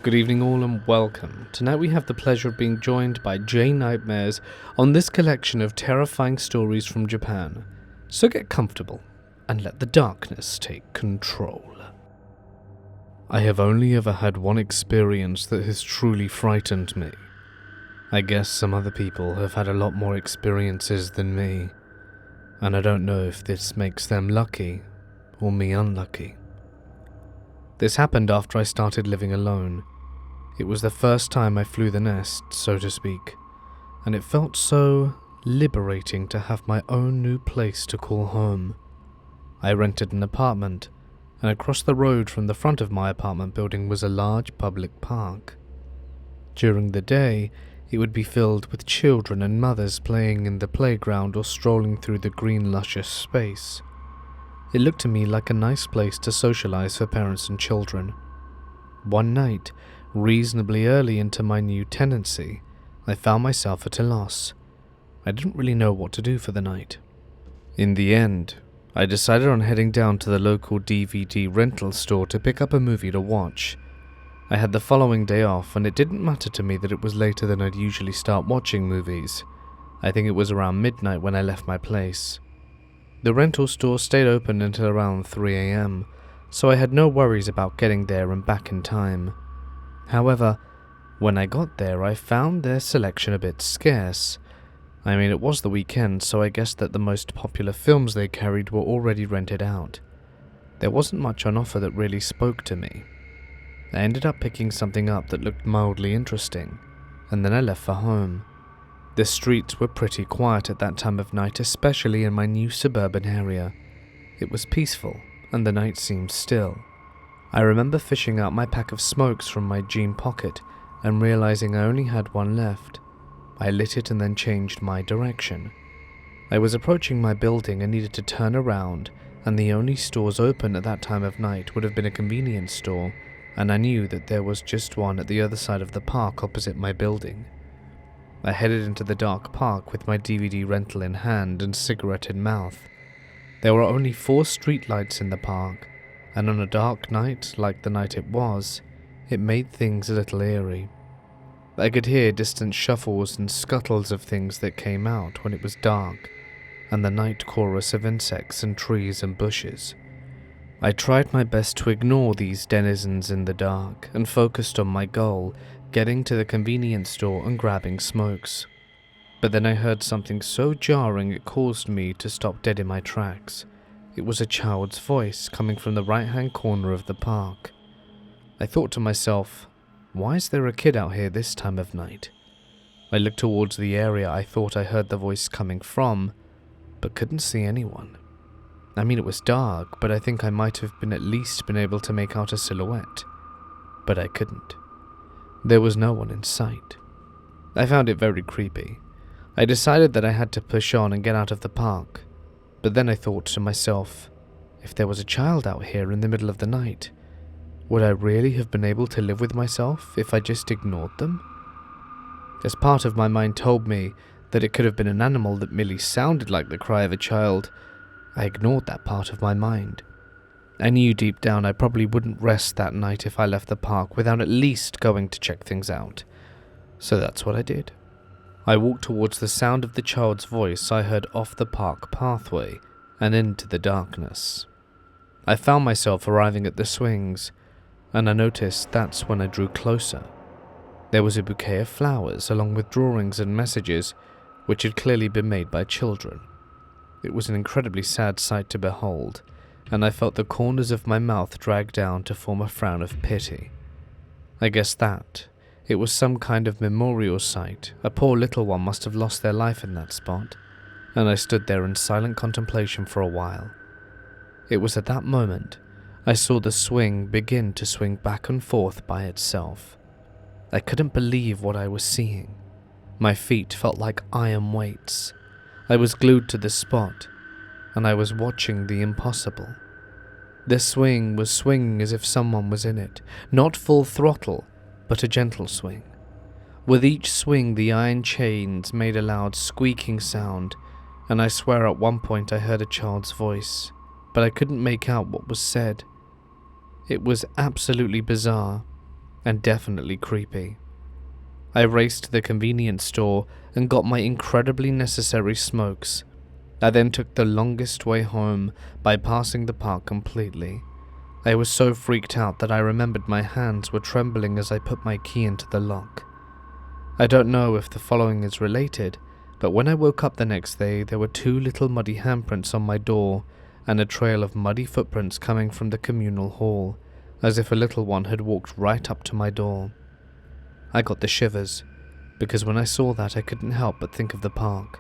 Good evening all and welcome. Tonight we have the pleasure of being joined by J Nightmares on this collection of terrifying stories from Japan. So get comfortable and let the darkness take control. I have only ever had one experience that has truly frightened me. I guess some other people have had a lot more experiences than me, and I don't know if this makes them lucky or me unlucky. This happened after I started living alone. It was the first time I flew the nest, so to speak, and it felt so liberating to have my own new place to call home. I rented an apartment, and across the road from the front of my apartment building was a large public park. During the day, it would be filled with children and mothers playing in the playground or strolling through the green luscious space. It looked to me like a nice place to socialize for parents and children. One night, reasonably early into my new tenancy, I found myself at a loss. I didn't really know what to do for the night. In the end, I decided on heading down to the local DVD rental store to pick up a movie to watch. I had the following day off, and it didn't matter to me that it was later than I'd usually start watching movies. I think it was around midnight when I left my place. The rental store stayed open until around 3 a.m, so I had no worries about getting there and back in time. However, when I got there, I found their selection a bit scarce. I mean, it was the weekend, so I guessed that the most popular films they carried were already rented out. There wasn't much on offer that really spoke to me. I ended up picking something up that looked mildly interesting, and then I left for home. The streets were pretty quiet at that time of night, especially in my new suburban area. It was peaceful, and the night seemed still. I remember fishing out my pack of smokes from my jean pocket and realizing I only had one left. I lit it and then changed my direction. I was approaching my building and needed to turn around, and the only stores open at that time of night would have been a convenience store, and I knew that there was just one at the other side of the park opposite my building. I headed into the dark park with my DVD rental in hand and cigarette in mouth. There were only 4 streetlights in the park, and on a dark night like the night it was, it made things a little eerie. I could hear distant shuffles and scuttles of things that came out when it was dark, and the night chorus of insects and trees and bushes. I tried my best to ignore these denizens in the dark and focused on my goal, getting to the convenience store and grabbing smokes. But then I heard something so jarring it caused me to stop dead in my tracks. It was a child's voice coming from the right-hand corner of the park. I thought to myself, why is there a kid out here this time of night? I looked towards the area I thought I heard the voice coming from, but couldn't see anyone. I mean, it was dark, but I think I might have at least been able to make out a silhouette. But I couldn't. There was no one in sight. I found it very creepy. I decided that I had to push on and get out of the park. But then I thought to myself, if there was a child out here in the middle of the night, would I really have been able to live with myself if I just ignored them? As part of my mind told me that it could have been an animal that merely sounded like the cry of a child, I ignored that part of my mind. I knew deep down I probably wouldn't rest that night if I left the park without at least going to check things out. So that's what I did. I walked towards the sound of the child's voice I heard off the park pathway and into the darkness. I found myself arriving at the swings, and I noticed that's when I drew closer. There was a bouquet of flowers along with drawings and messages which had clearly been made by children. It was an incredibly sad sight to behold, and I felt the corners of my mouth drag down to form a frown of pity. I guess that it was some kind of memorial site. A poor little one must have lost their life in that spot, and I stood there in silent contemplation for a while. It was at that moment I saw the swing begin to swing back and forth by itself. I couldn't believe what I was seeing. My feet felt like iron weights. I was glued to the spot, and I was watching the impossible. The swing was swinging as if someone was in it, not full throttle, but a gentle swing. With each swing, the iron chains made a loud squeaking sound, and I swear at one point I heard a child's voice, but I couldn't make out what was said. It was absolutely bizarre. and definitely creepy. I raced to the convenience store and got my incredibly necessary smokes. I then took the longest way home, bypassing the park completely. I was so freaked out that I remembered my hands were trembling as I put my key into the lock. I don't know if the following is related, but when I woke up the next day, there were 2 little muddy handprints on my door and a trail of muddy footprints coming from the communal hall, as if a little one had walked right up to my door. I got the shivers, because when I saw that I couldn't help but think of the park.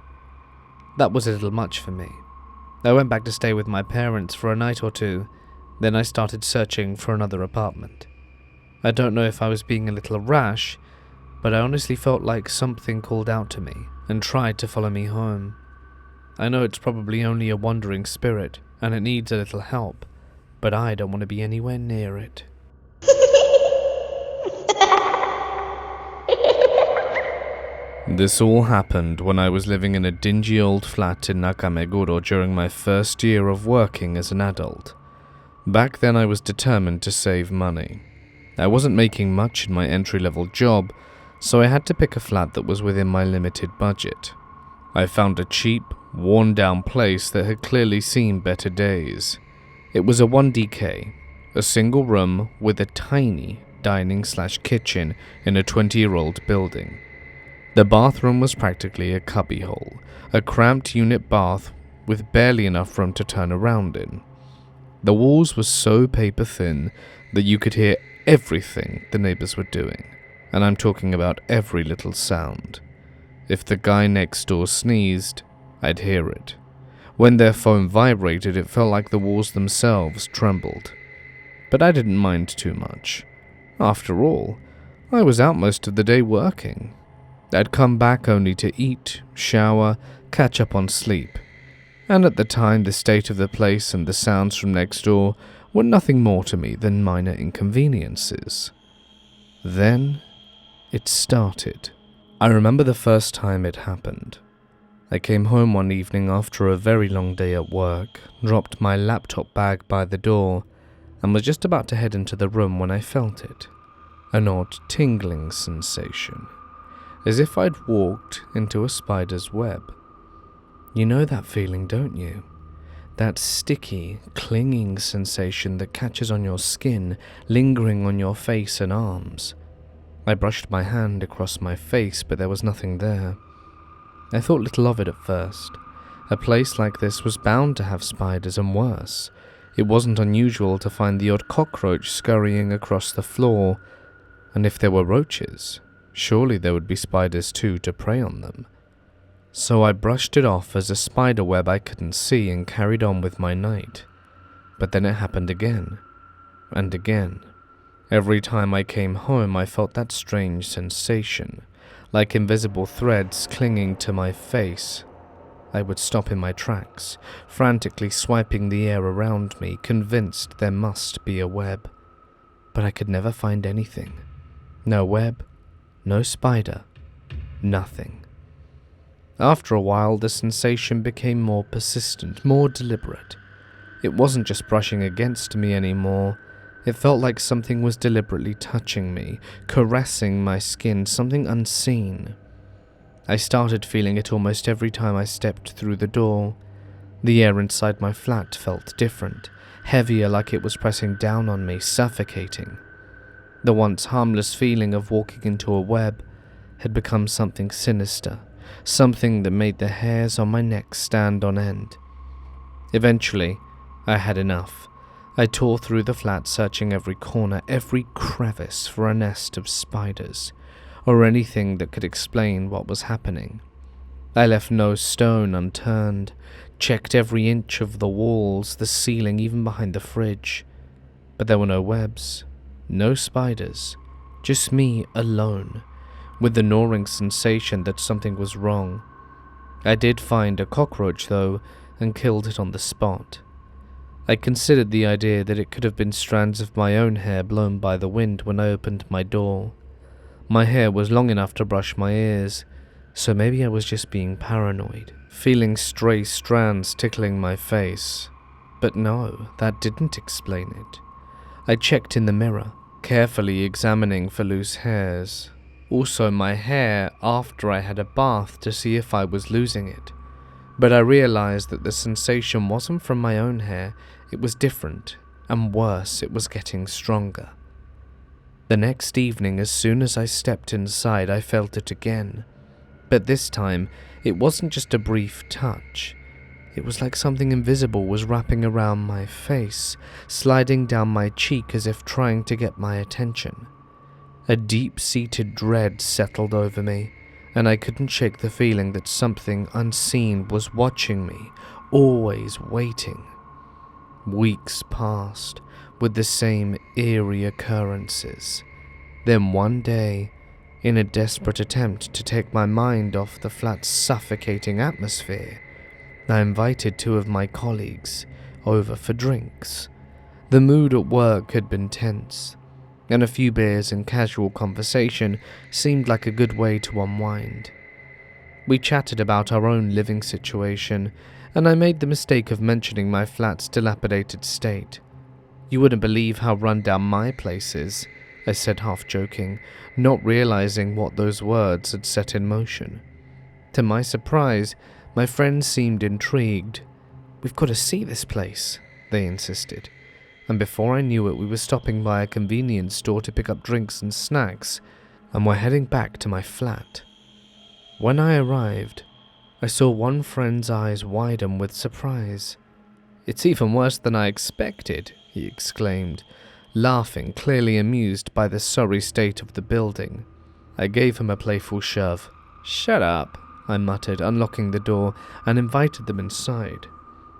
That was a little much for me. I went back to stay with my parents for a night or 2, then I started searching for another apartment. I don't know if I was being a little rash, but I honestly felt like something called out to me and tried to follow me home. I know it's probably only a wandering spirit and it needs a little help, but I don't want to be anywhere near it. This all happened when I was living in a dingy old flat in Nakameguro during my first year of working as an adult. Back then I was determined to save money. I wasn't making much in my entry-level job, so I had to pick a flat that was within my limited budget. I found a cheap, worn-down place that had clearly seen better days. It was a 1DK, a single room with a tiny dining/kitchen in a 20-year-old building. The bathroom was practically a cubbyhole, a cramped unit bath with barely enough room to turn around in. The walls were so paper thin that you could hear everything the neighbors were doing, and I'm talking about every little sound. If the guy next door sneezed, I'd hear it. When their phone vibrated, it felt like the walls themselves trembled. But I didn't mind too much. After all, I was out most of the day working. I'd come back only to eat, shower, catch up on sleep. And at the time, the state of the place and the sounds from next door were nothing more to me than minor inconveniences. Then, it started. I remember the first time it happened. I came home one evening after a very long day at work, dropped my laptop bag by the door, and was just about to head into the room when I felt it. An odd tingling sensation, as if I'd walked into a spider's web. You know that feeling, don't you? That sticky, clinging sensation that catches on your skin, lingering on your face and arms. I brushed my hand across my face, but there was nothing there. I thought little of it at first. A place like this was bound to have spiders, and worse. It wasn't unusual to find the odd cockroach scurrying across the floor, and if there were roaches, surely there would be spiders too to prey on them. So I brushed it off as a spider web I couldn't see and carried on with my night. But then it happened again, and again. Every time I came home I felt that strange sensation, like invisible threads clinging to my face. I would stop in my tracks, frantically swiping the air around me, convinced there must be a web. But I could never find anything. No web, no spider, nothing. After a while, the sensation became more persistent, more deliberate. It wasn't just brushing against me anymore. It felt like something was deliberately touching me, caressing my skin, something unseen. I started feeling it almost every time I stepped through the door. The air inside my flat felt different, heavier, like it was pressing down on me, suffocating. The once harmless feeling of walking into a web had become something sinister, something that made the hairs on my neck stand on end. Eventually, I had enough. I tore through the flat, searching every corner, every crevice for a nest of spiders, or anything that could explain what was happening. I left no stone unturned, checked every inch of the walls, the ceiling, even behind the fridge. But there were no webs, no spiders, just me alone, with the gnawing sensation that something was wrong. I did find a cockroach, though, and killed it on the spot. I considered the idea that it could have been strands of my own hair blown by the wind when I opened my door. My hair was long enough to brush my ears, so maybe I was just being paranoid, feeling stray strands tickling my face. But no, that didn't explain it. I checked in the mirror, carefully examining for loose hairs. Also my hair after I had a bath to see if I was losing it. But I realized that the sensation wasn't from my own hair, it was different, and worse, it was getting stronger. The next evening, as soon as I stepped inside, I felt it again. But this time, it wasn't just a brief touch. It was like something invisible was wrapping around my face, sliding down my cheek as if trying to get my attention. A deep-seated dread settled over me, and I couldn't shake the feeling that something unseen was watching me, always waiting. Weeks passed, with the same eerie occurrences. Then one day, in a desperate attempt to take my mind off the flat's suffocating atmosphere, I invited 2 of my colleagues over for drinks. The mood at work had been tense, and a few beers and casual conversation seemed like a good way to unwind. We chatted about our own living situation, and I made the mistake of mentioning my flat's dilapidated state. "You wouldn't believe how run down my place is," I said half joking, not realizing what those words had set in motion. To my surprise, my friends seemed intrigued. "We've got to see this place," they insisted. And before I knew it, we were stopping by a convenience store to pick up drinks and snacks, and were heading back to my flat. When I arrived, I saw one friend's eyes widen with surprise. "It's even worse than I expected," he exclaimed, laughing, clearly amused by the sorry state of the building. I gave him a playful shove. "Shut up," I muttered, unlocking the door, and invited them inside.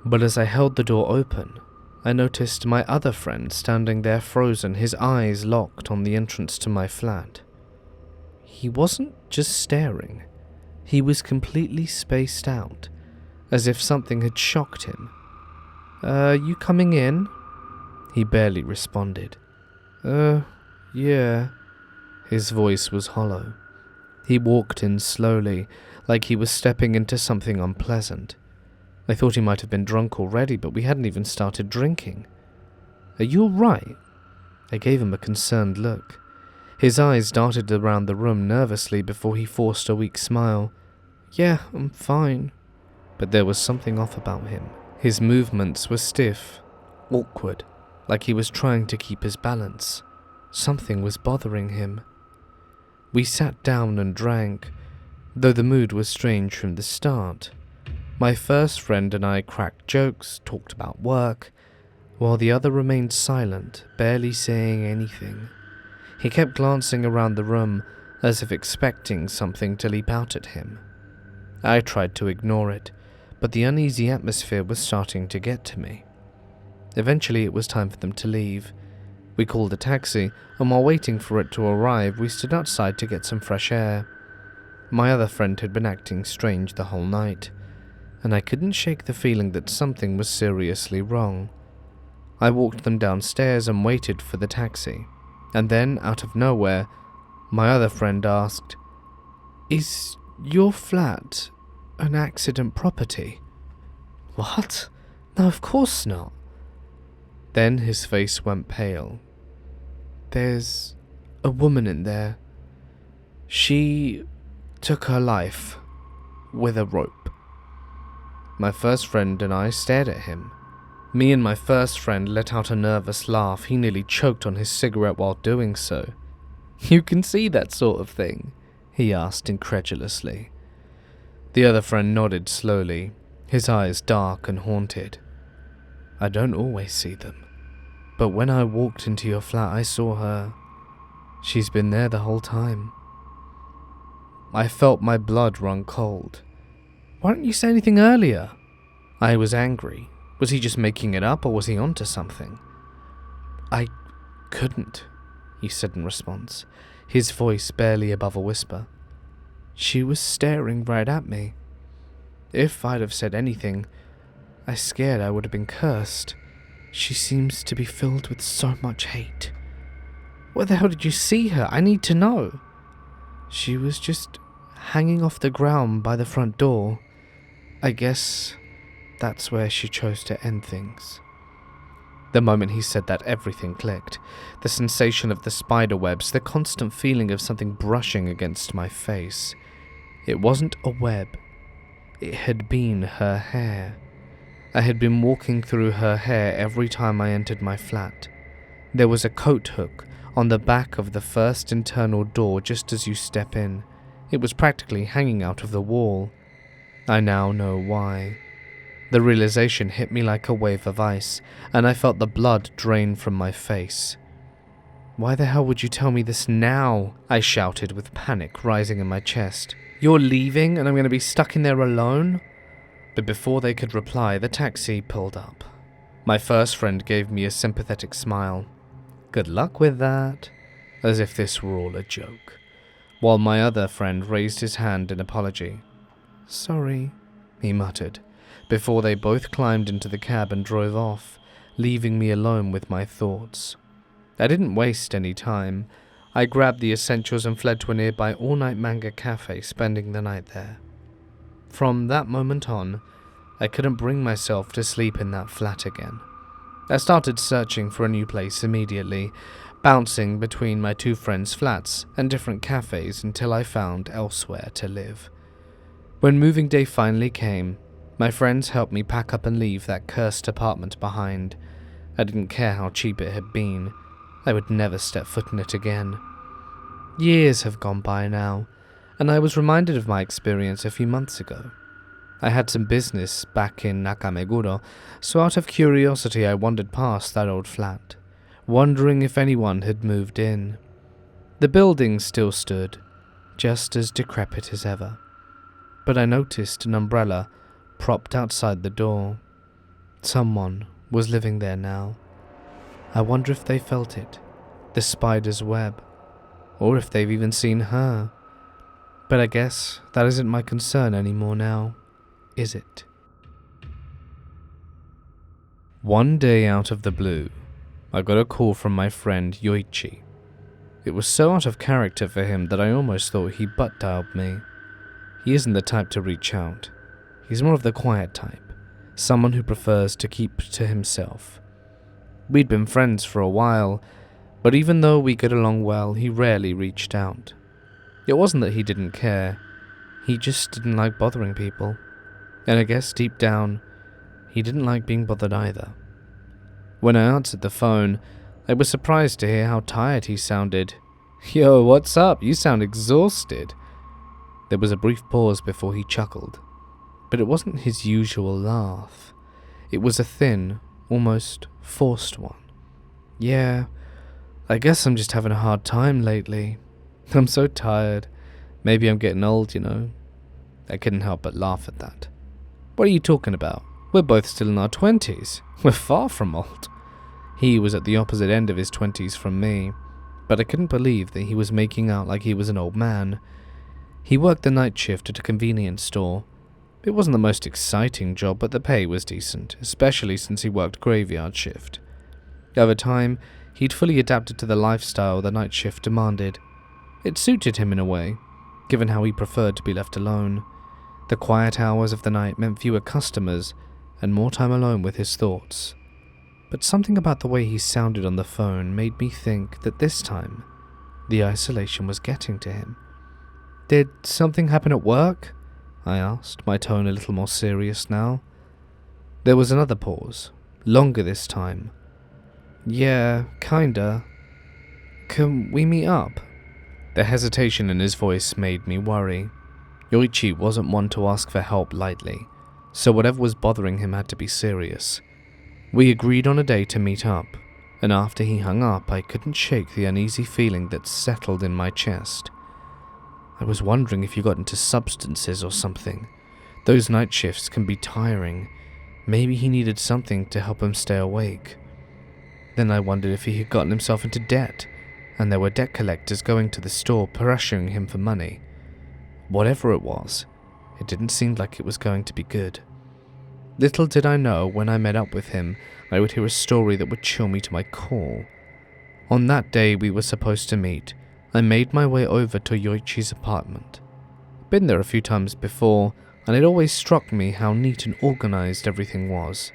But as I held the door open, I noticed my other friend standing there frozen, his eyes locked on the entrance to my flat. He wasn't just staring, he was completely spaced out, as if something had shocked him. You coming in?" He barely responded. Yeah." His voice was hollow. He walked in slowly, like he was stepping into something unpleasant. I thought he might have been drunk already, but we hadn't even started drinking. "Are you all right?" I gave him a concerned look. His eyes darted around the room nervously before he forced a weak smile. "Yeah, I'm fine." But there was something off about him. His movements were stiff, awkward, like he was trying to keep his balance. Something was bothering him. We sat down and drank, though the mood was strange from the start. My first friend and I cracked jokes, talked about work, while the other remained silent, barely saying anything. He kept glancing around the room, as if expecting something to leap out at him. I tried to ignore it, but the uneasy atmosphere was starting to get to me. Eventually it was time for them to leave. We called a taxi, and while waiting for it to arrive, we stood outside to get some fresh air. My other friend had been acting strange the whole night, and I couldn't shake the feeling that something was seriously wrong. I walked them downstairs and waited for the taxi, and then, out of nowhere, my other friend asked, "Is your flat an accident property?" "What? No, of course not." Then his face went pale. "There's a woman in there. She took her life with a rope." My first friend and I stared at him. Me and my first friend let out a nervous laugh. He nearly choked on his cigarette while doing so. "You can see that sort of thing?" he asked incredulously. The other friend nodded slowly, his eyes dark and haunted. "I don't always see them, but when I walked into your flat I saw her. She's been there the whole time." I felt my blood run cold. "Why didn't you say anything earlier?" I was angry. Was he just making it up, or was he onto something? "I couldn't," he said in response, his voice barely above a whisper. "She was staring right at me. If I'd have said anything, I scared I would have been cursed. She seems to be filled with so much hate." "Where the hell did you see her? I need to know." "She was just hanging off the ground by the front door. I guess that's where she chose to end things." The moment he said that, everything clicked. The sensation of the spider webs, the constant feeling of something brushing against my face. It wasn't a web. It had been her hair. I had been walking through her hair every time I entered my flat. There was a coat hook on the back of the first internal door just as you step in. It was practically hanging out of the wall. I now know why. The realization hit me like a wave of ice, and I felt the blood drain from my face. "Why the hell would you tell me this now?" I shouted with panic rising in my chest. "You're leaving and I'm going to be stuck in there alone?" But before they could reply, the taxi pulled up. My first friend gave me a sympathetic smile. "Good luck with that," as if this were all a joke, while my other friend raised his hand in apology. "Sorry," he muttered, before they both climbed into the cab and drove off, leaving me alone with my thoughts. I didn't waste any time. I grabbed the essentials and fled to a nearby all-night manga cafe, spending the night there. From that moment on, I couldn't bring myself to sleep in that flat again. I started searching for a new place immediately, bouncing between my two friends' flats and different cafes until I found elsewhere to live. When moving day finally came, my friends helped me pack up and leave that cursed apartment behind. I didn't care how cheap it had been. I would never step foot in it again. Years have gone by now, and I was reminded of my experience a few months ago. I had some business back in Nakameguro, so out of curiosity I wandered past that old flat, wondering if anyone had moved in. The building still stood, just as decrepit as ever, but I noticed an umbrella propped outside the door. Someone was living there now. I wonder if they felt it, the spider's web, or if they've even seen her. But I guess that isn't my concern anymore now, is it? One day out of the blue, I got a call from my friend Yoichi. It was so out of character for him that I almost thought he butt-dialed me. He isn't the type to reach out. He's more of the quiet type, someone who prefers to keep to himself. We'd been friends for a while, but even though we get along well, he rarely reached out. It wasn't that he didn't care, he just didn't like bothering people. And I guess deep down, he didn't like being bothered either. When I answered the phone, I was surprised to hear how tired he sounded. "Yo, what's up? You sound exhausted." There was a brief pause before he chuckled, but it wasn't his usual laugh. It was a thin, almost forced one. "Yeah, I guess I'm just having a hard time lately. I'm so tired. Maybe I'm getting old, you know." I couldn't help but laugh at that. "What are you talking about? We're both still in our 20s. We're far from old." He was at the opposite end of his 20s from me, but I couldn't believe that he was making out like he was an old man. He worked the night shift at a convenience store. It wasn't the most exciting job, but the pay was decent, especially since he worked graveyard shift. Over time, he'd fully adapted to the lifestyle the night shift demanded. It suited him in a way, given how he preferred to be left alone. The quiet hours of the night meant fewer customers and more time alone with his thoughts. But something about the way he sounded on the phone made me think that this time, the isolation was getting to him. "Did something happen at work?" I asked, my tone a little more serious now. There was another pause, longer this time. "Yeah, kinda. Can we meet up?" The hesitation in his voice made me worry. Yoichi wasn't one to ask for help lightly, so whatever was bothering him had to be serious. We agreed on a day to meet up, and after he hung up, I couldn't shake the uneasy feeling that settled in my chest. I was wondering if he got into substances or something. Those night shifts can be tiring. Maybe he needed something to help him stay awake. Then I wondered if he had gotten himself into debt, and there were debt collectors going to the store pressuring him for money. Whatever it was, it didn't seem like it was going to be good. Little did I know when I met up with him, I would hear a story that would chill me to my core. On that day we were supposed to meet, I made my way over to Yoichi's apartment. Been there a few times before, and it always struck me how neat and organized everything was.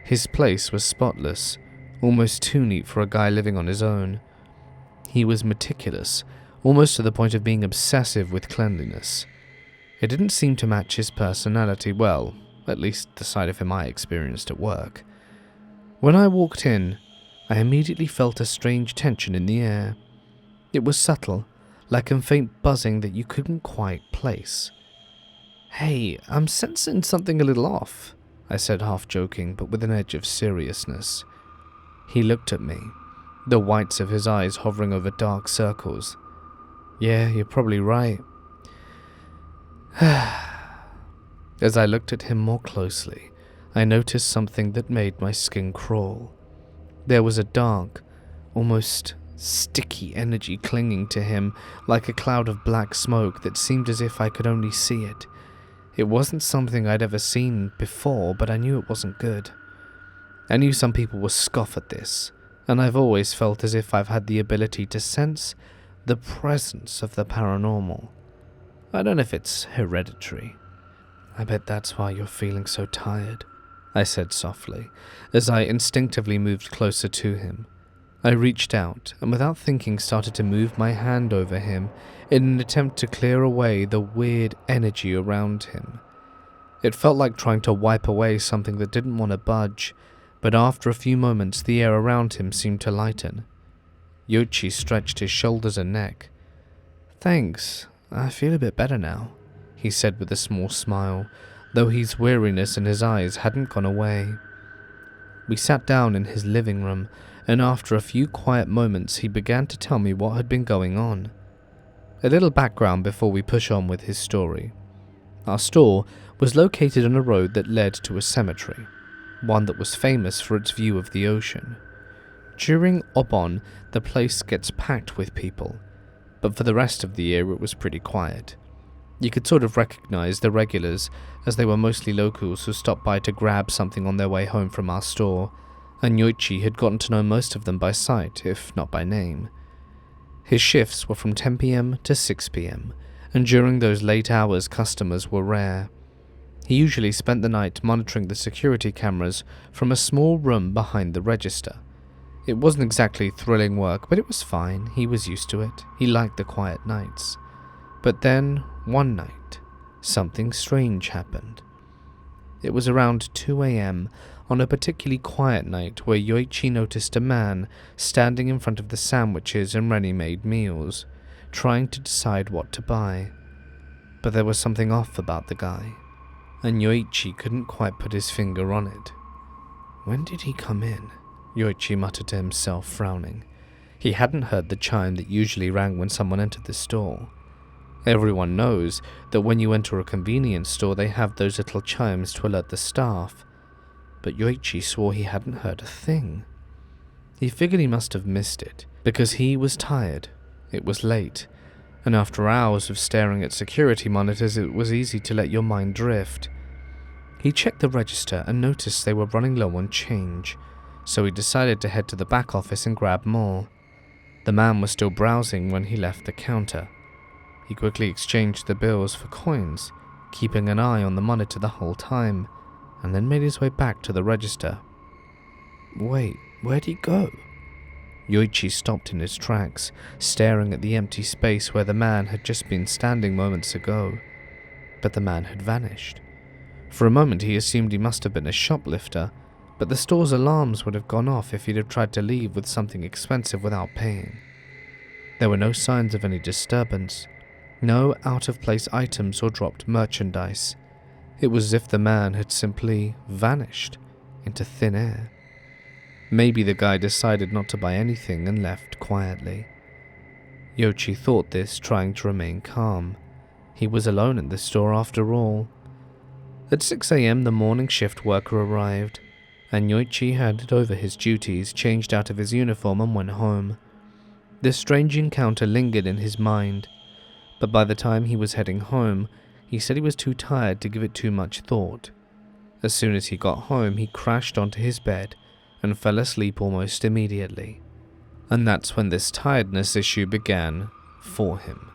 His place was spotless, almost too neat for a guy living on his own. He was meticulous, almost to the point of being obsessive with cleanliness. It didn't seem to match his personality well, at least the side of him I experienced at work. When I walked in, I immediately felt a strange tension in the air. It was subtle, like a faint buzzing that you couldn't quite place. "Hey, I'm sensing something a little off," I said, half joking, but with an edge of seriousness. He looked at me, the whites of his eyes hovering over dark circles. "Yeah, you're probably right." As I looked at him more closely, I noticed something that made my skin crawl. There was a dark, almost sticky energy clinging to him, like a cloud of black smoke that seemed as if I could only see it. It wasn't something I'd ever seen before, but I knew it wasn't good. I knew some people would scoff at this, and I've always felt as if I've had the ability to sense the presence of the paranormal. I don't know if it's hereditary. "I bet that's why you're feeling so tired," I said softly, as I instinctively moved closer to him. I reached out, and without thinking started to move my hand over him in an attempt to clear away the weird energy around him. It felt like trying to wipe away something that didn't want to budge, but after a few moments the air around him seemed to lighten. Yoichi stretched his shoulders and neck. "Thanks, I feel a bit better now," he said with a small smile, though his weariness in his eyes hadn't gone away. We sat down in his living room, and after a few quiet moments he began to tell me what had been going on. A little background before we push on with his story. Our store was located on a road that led to a cemetery, one that was famous for its view of the ocean. During Obon, the place gets packed with people, but for the rest of the year it was pretty quiet. You could sort of recognize the regulars, as they were mostly locals who stopped by to grab something on their way home from our store, and Yoichi had gotten to know most of them by sight, if not by name. His shifts were from 10 p.m. to 6 p.m, and during those late hours customers were rare. He usually spent the night monitoring the security cameras from a small room behind the register. It wasn't exactly thrilling work, but it was fine. He was used to it. He liked the quiet nights. But then, one night, something strange happened. It was around 2 a.m. on a particularly quiet night where Yoichi noticed a man standing in front of the sandwiches and ready-made meals, trying to decide what to buy. But there was something off about the guy, and Yoichi couldn't quite put his finger on it. "When did he come in?" Yoichi muttered to himself, frowning. He hadn't heard the chime that usually rang when someone entered the store. Everyone knows that when you enter a convenience store they have those little chimes to alert the staff, but Yoichi swore he hadn't heard a thing. He figured he must have missed it, because he was tired, it was late, and after hours of staring at security monitors it was easy to let your mind drift. He checked the register and noticed they were running low on change, so he decided to head to the back office and grab more. The man was still browsing when he left the counter. He quickly exchanged the bills for coins, keeping an eye on the monitor the whole time, and then made his way back to the register. "Wait, where'd he go?" Yoichi stopped in his tracks, staring at the empty space where the man had just been standing moments ago. But the man had vanished. For a moment he assumed he must have been a shoplifter, but the store's alarms would have gone off if he'd have tried to leave with something expensive without paying. There were no signs of any disturbance, no out-of-place items or dropped merchandise. It was as if the man had simply vanished into thin air. Maybe the guy decided not to buy anything and left quietly. Yoichi thought this, trying to remain calm. He was alone in the store after all. At 6 a.m. the morning shift worker arrived, and Yoichi handed over his duties, changed out of his uniform and went home. This strange encounter lingered in his mind, but by the time he was heading home, he said he was too tired to give it too much thought. As soon as he got home, he crashed onto his bed and fell asleep almost immediately. And that's when this tiredness issue began for him.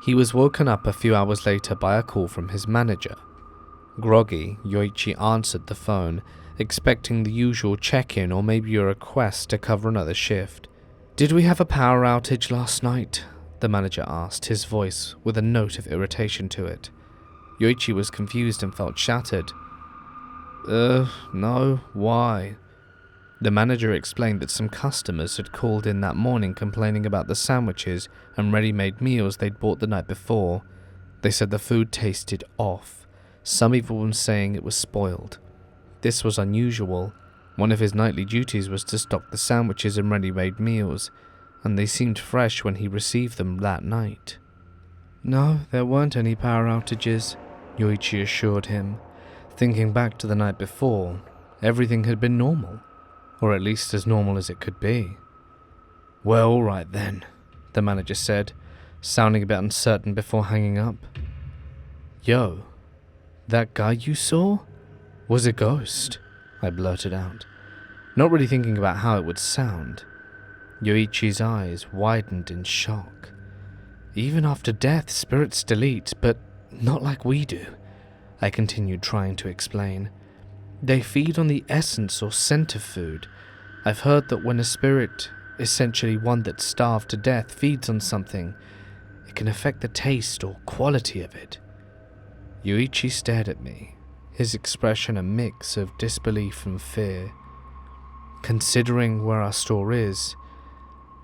He was woken up a few hours later by a call from his manager. Groggy, Yoichi answered the phone expecting the usual check-in or maybe a request to cover another shift. "Did we have a power outage last night?" the manager asked, his voice with a note of irritation to it. Yoichi was confused and felt shattered. No, why?" The manager explained that some customers had called in that morning complaining about the sandwiches and ready-made meals they'd bought the night before. They said the food tasted off, some even saying it was spoiled. This was unusual. One of his nightly duties was to stock the sandwiches and ready-made meals, and they seemed fresh when he received them that night. "No, there weren't any power outages," Yoichi assured him. Thinking back to the night before, everything had been normal, or at least as normal as it could be. "Well, all right then," the manager said, sounding a bit uncertain before hanging up. "Yo, that guy you saw was a ghost," I blurted out, not really thinking about how it would sound. Yoichi's eyes widened in shock. "Even after death, spirits delete, but not like we do," I continued, trying to explain. "They feed on the essence or scent of food. I've heard that when a spirit, essentially one that's starved to death, feeds on something, it can affect the taste or quality of it." Yoichi stared at me, his expression a mix of disbelief and fear. "Considering where our store is,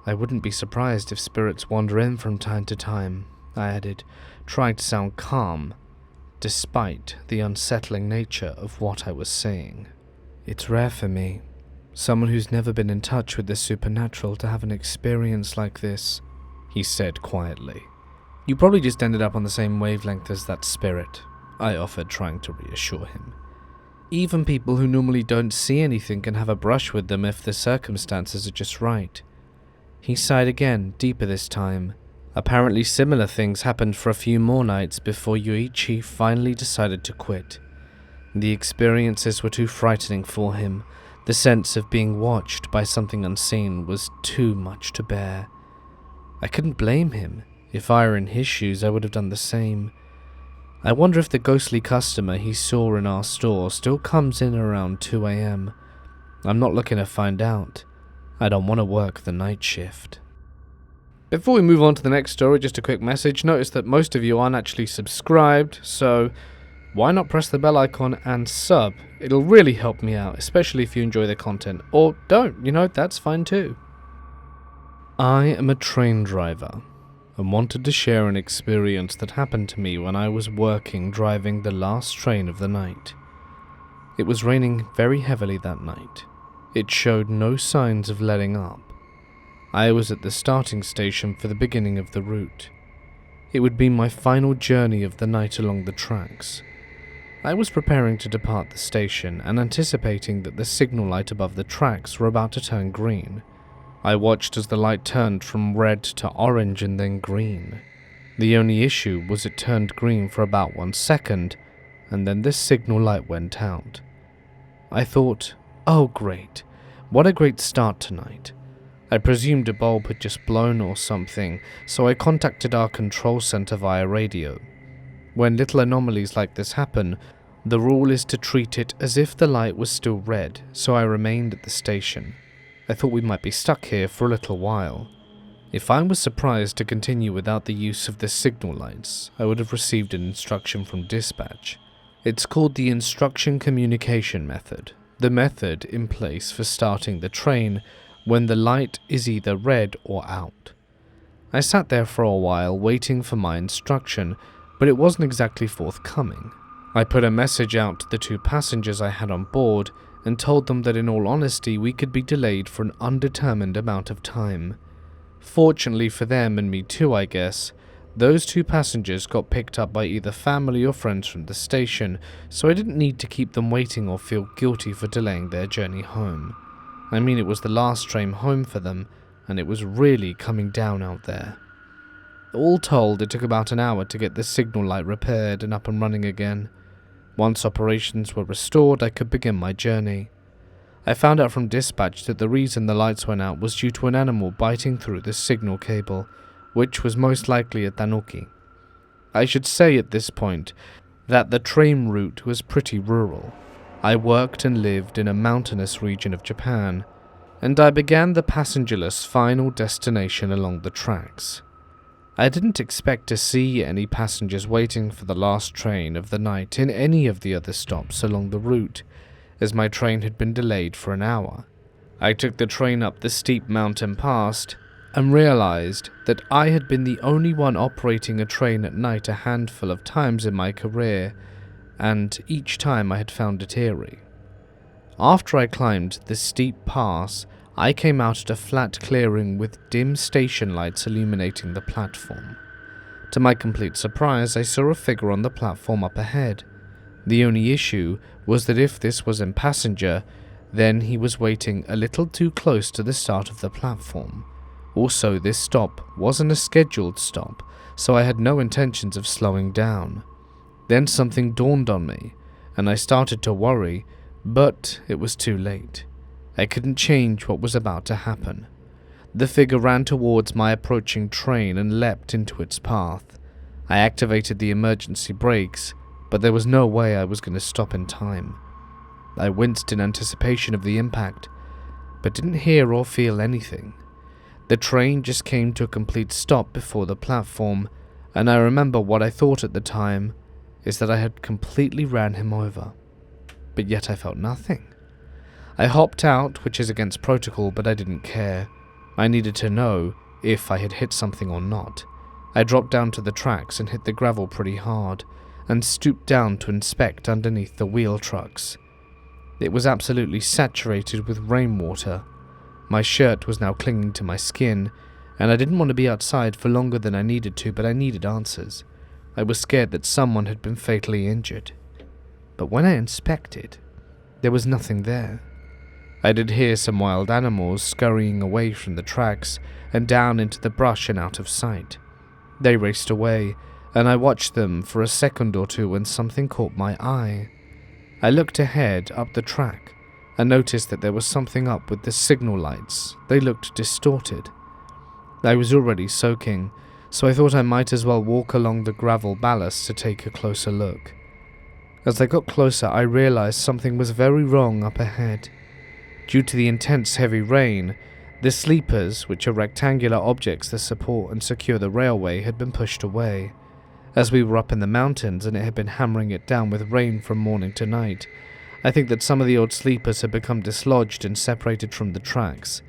I wouldn't be surprised if spirits wander in from time to time," I added, trying to sound calm, despite the unsettling nature of what I was saying. "It's rare for me, someone who's never been in touch with the supernatural, to have an experience like this," he said quietly. "You probably just ended up on the same wavelength as that spirit," I offered, trying to reassure him. "Even people who normally don't see anything can have a brush with them if the circumstances are just right." He sighed again, deeper this time. Apparently similar things happened for a few more nights before Yoichi finally decided to quit. The experiences were too frightening for him. The sense of being watched by something unseen was too much to bear. I couldn't blame him. If I were in his shoes, I would have done the same. I wonder if the ghostly customer he saw in our store still comes in around 2 a.m. I'm not looking to find out. I don't want to work the night shift. Before we move on to the next story, just a quick message. Notice that most of you aren't actually subscribed, so why not press the bell icon and sub? It'll really help me out, especially if you enjoy the content. Or don't, that's fine too. I am a train driver and wanted to share an experience that happened to me when I was working driving the last train of the night. It was raining very heavily that night. It showed no signs of letting up. I was at the starting station for the beginning of the route. It would be my final journey of the night along the tracks. I was preparing to depart the station and anticipating that the signal light above the tracks were about to turn green. I watched as the light turned from red to orange and then green. The only issue was it turned green for about 1 second, and then the signal light went out. I thought, oh great, what a great start tonight. I presumed a bulb had just blown or something, so I contacted our control center via radio. When little anomalies like this happen, the rule is to treat it as if the light was still red, so I remained at the station. I thought we might be stuck here for a little while. If I was surprised to continue without the use of the signal lights, I would have received an instruction from dispatch. It's called the instruction communication method, the method in place for starting the train when the light is either red or out. I sat there for a while waiting for my instruction, but it wasn't exactly forthcoming. I put a message out to the 2 passengers I had on board and told them that in all honesty we could be delayed for an undetermined amount of time. Fortunately for them and me too, I guess, those 2 passengers got picked up by either family or friends from the station, so I didn't need to keep them waiting or feel guilty for delaying their journey home. I mean, it was the last train home for them, and it was really coming down out there. All told, it took about an hour to get the signal light repaired and up and running again. Once operations were restored, I could begin my journey. I found out from dispatch that the reason the lights went out was due to an animal biting through the signal cable, which was most likely a tanuki. I should say at this point that the train route was pretty rural. I worked and lived in a mountainous region of Japan, and I began the passengerless final destination along the tracks. I didn't expect to see any passengers waiting for the last train of the night in any of the other stops along the route, as my train had been delayed for an hour. I took the train up the steep mountain past and realized that I had been the only one operating a train at night a handful of times in my career, and each time I had found it eerie. After I climbed the steep pass, I came out at a flat clearing with dim station lights illuminating the platform. To my complete surprise, I saw a figure on the platform up ahead. The only issue was that if this was a passenger, then he was waiting a little too close to the start of the platform. Also, this stop wasn't a scheduled stop, so I had no intentions of slowing down. Then something dawned on me, and I started to worry, but it was too late. I couldn't change what was about to happen. The figure ran towards my approaching train and leapt into its path. I activated the emergency brakes, but there was no way I was going to stop in time. I winced in anticipation of the impact, but didn't hear or feel anything. The train just came to a complete stop before the platform, and I remember what I thought at the time is that I had completely ran him over. But yet I felt nothing. I hopped out, which is against protocol, but I didn't care. I needed to know if I had hit something or not. I dropped down to the tracks and hit the gravel pretty hard, and stooped down to inspect underneath the wheel trucks. It was absolutely saturated with rainwater. My shirt was now clinging to my skin, and I didn't want to be outside for longer than I needed to, but I needed answers. I was scared that someone had been fatally injured. But when I inspected, there was nothing there. I did hear some wild animals scurrying away from the tracks and down into the brush and out of sight. They raced away, and I watched them for a second or two when something caught my eye. I looked ahead up the track and noticed that there was something up with the signal lights. They looked distorted. I was already soaking, so I thought I might as well walk along the gravel ballast to take a closer look. As I got closer, I realized something was very wrong up ahead. Due to the intense heavy rain, the sleepers, which are rectangular objects that support and secure the railway, had been pushed away. As we were up in the mountains and it had been hammering it down with rain from morning to night, I think that some of the old sleepers had become dislodged and separated from the tracks.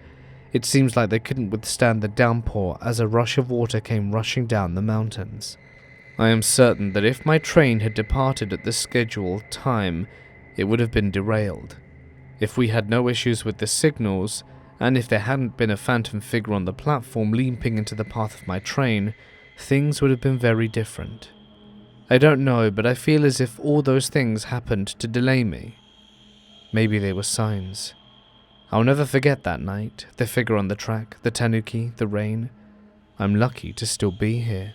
It seems like they couldn't withstand the downpour as a rush of water came rushing down the mountains. I am certain that if my train had departed at the scheduled time, it would have been derailed. If we had no issues with the signals, and if there hadn't been a phantom figure on the platform leaping into the path of my train, things would have been very different. I don't know, but I feel as if all those things happened to delay me. Maybe they were signs. I'll never forget that night, the figure on the track, the tanuki, the rain. I'm lucky to still be here.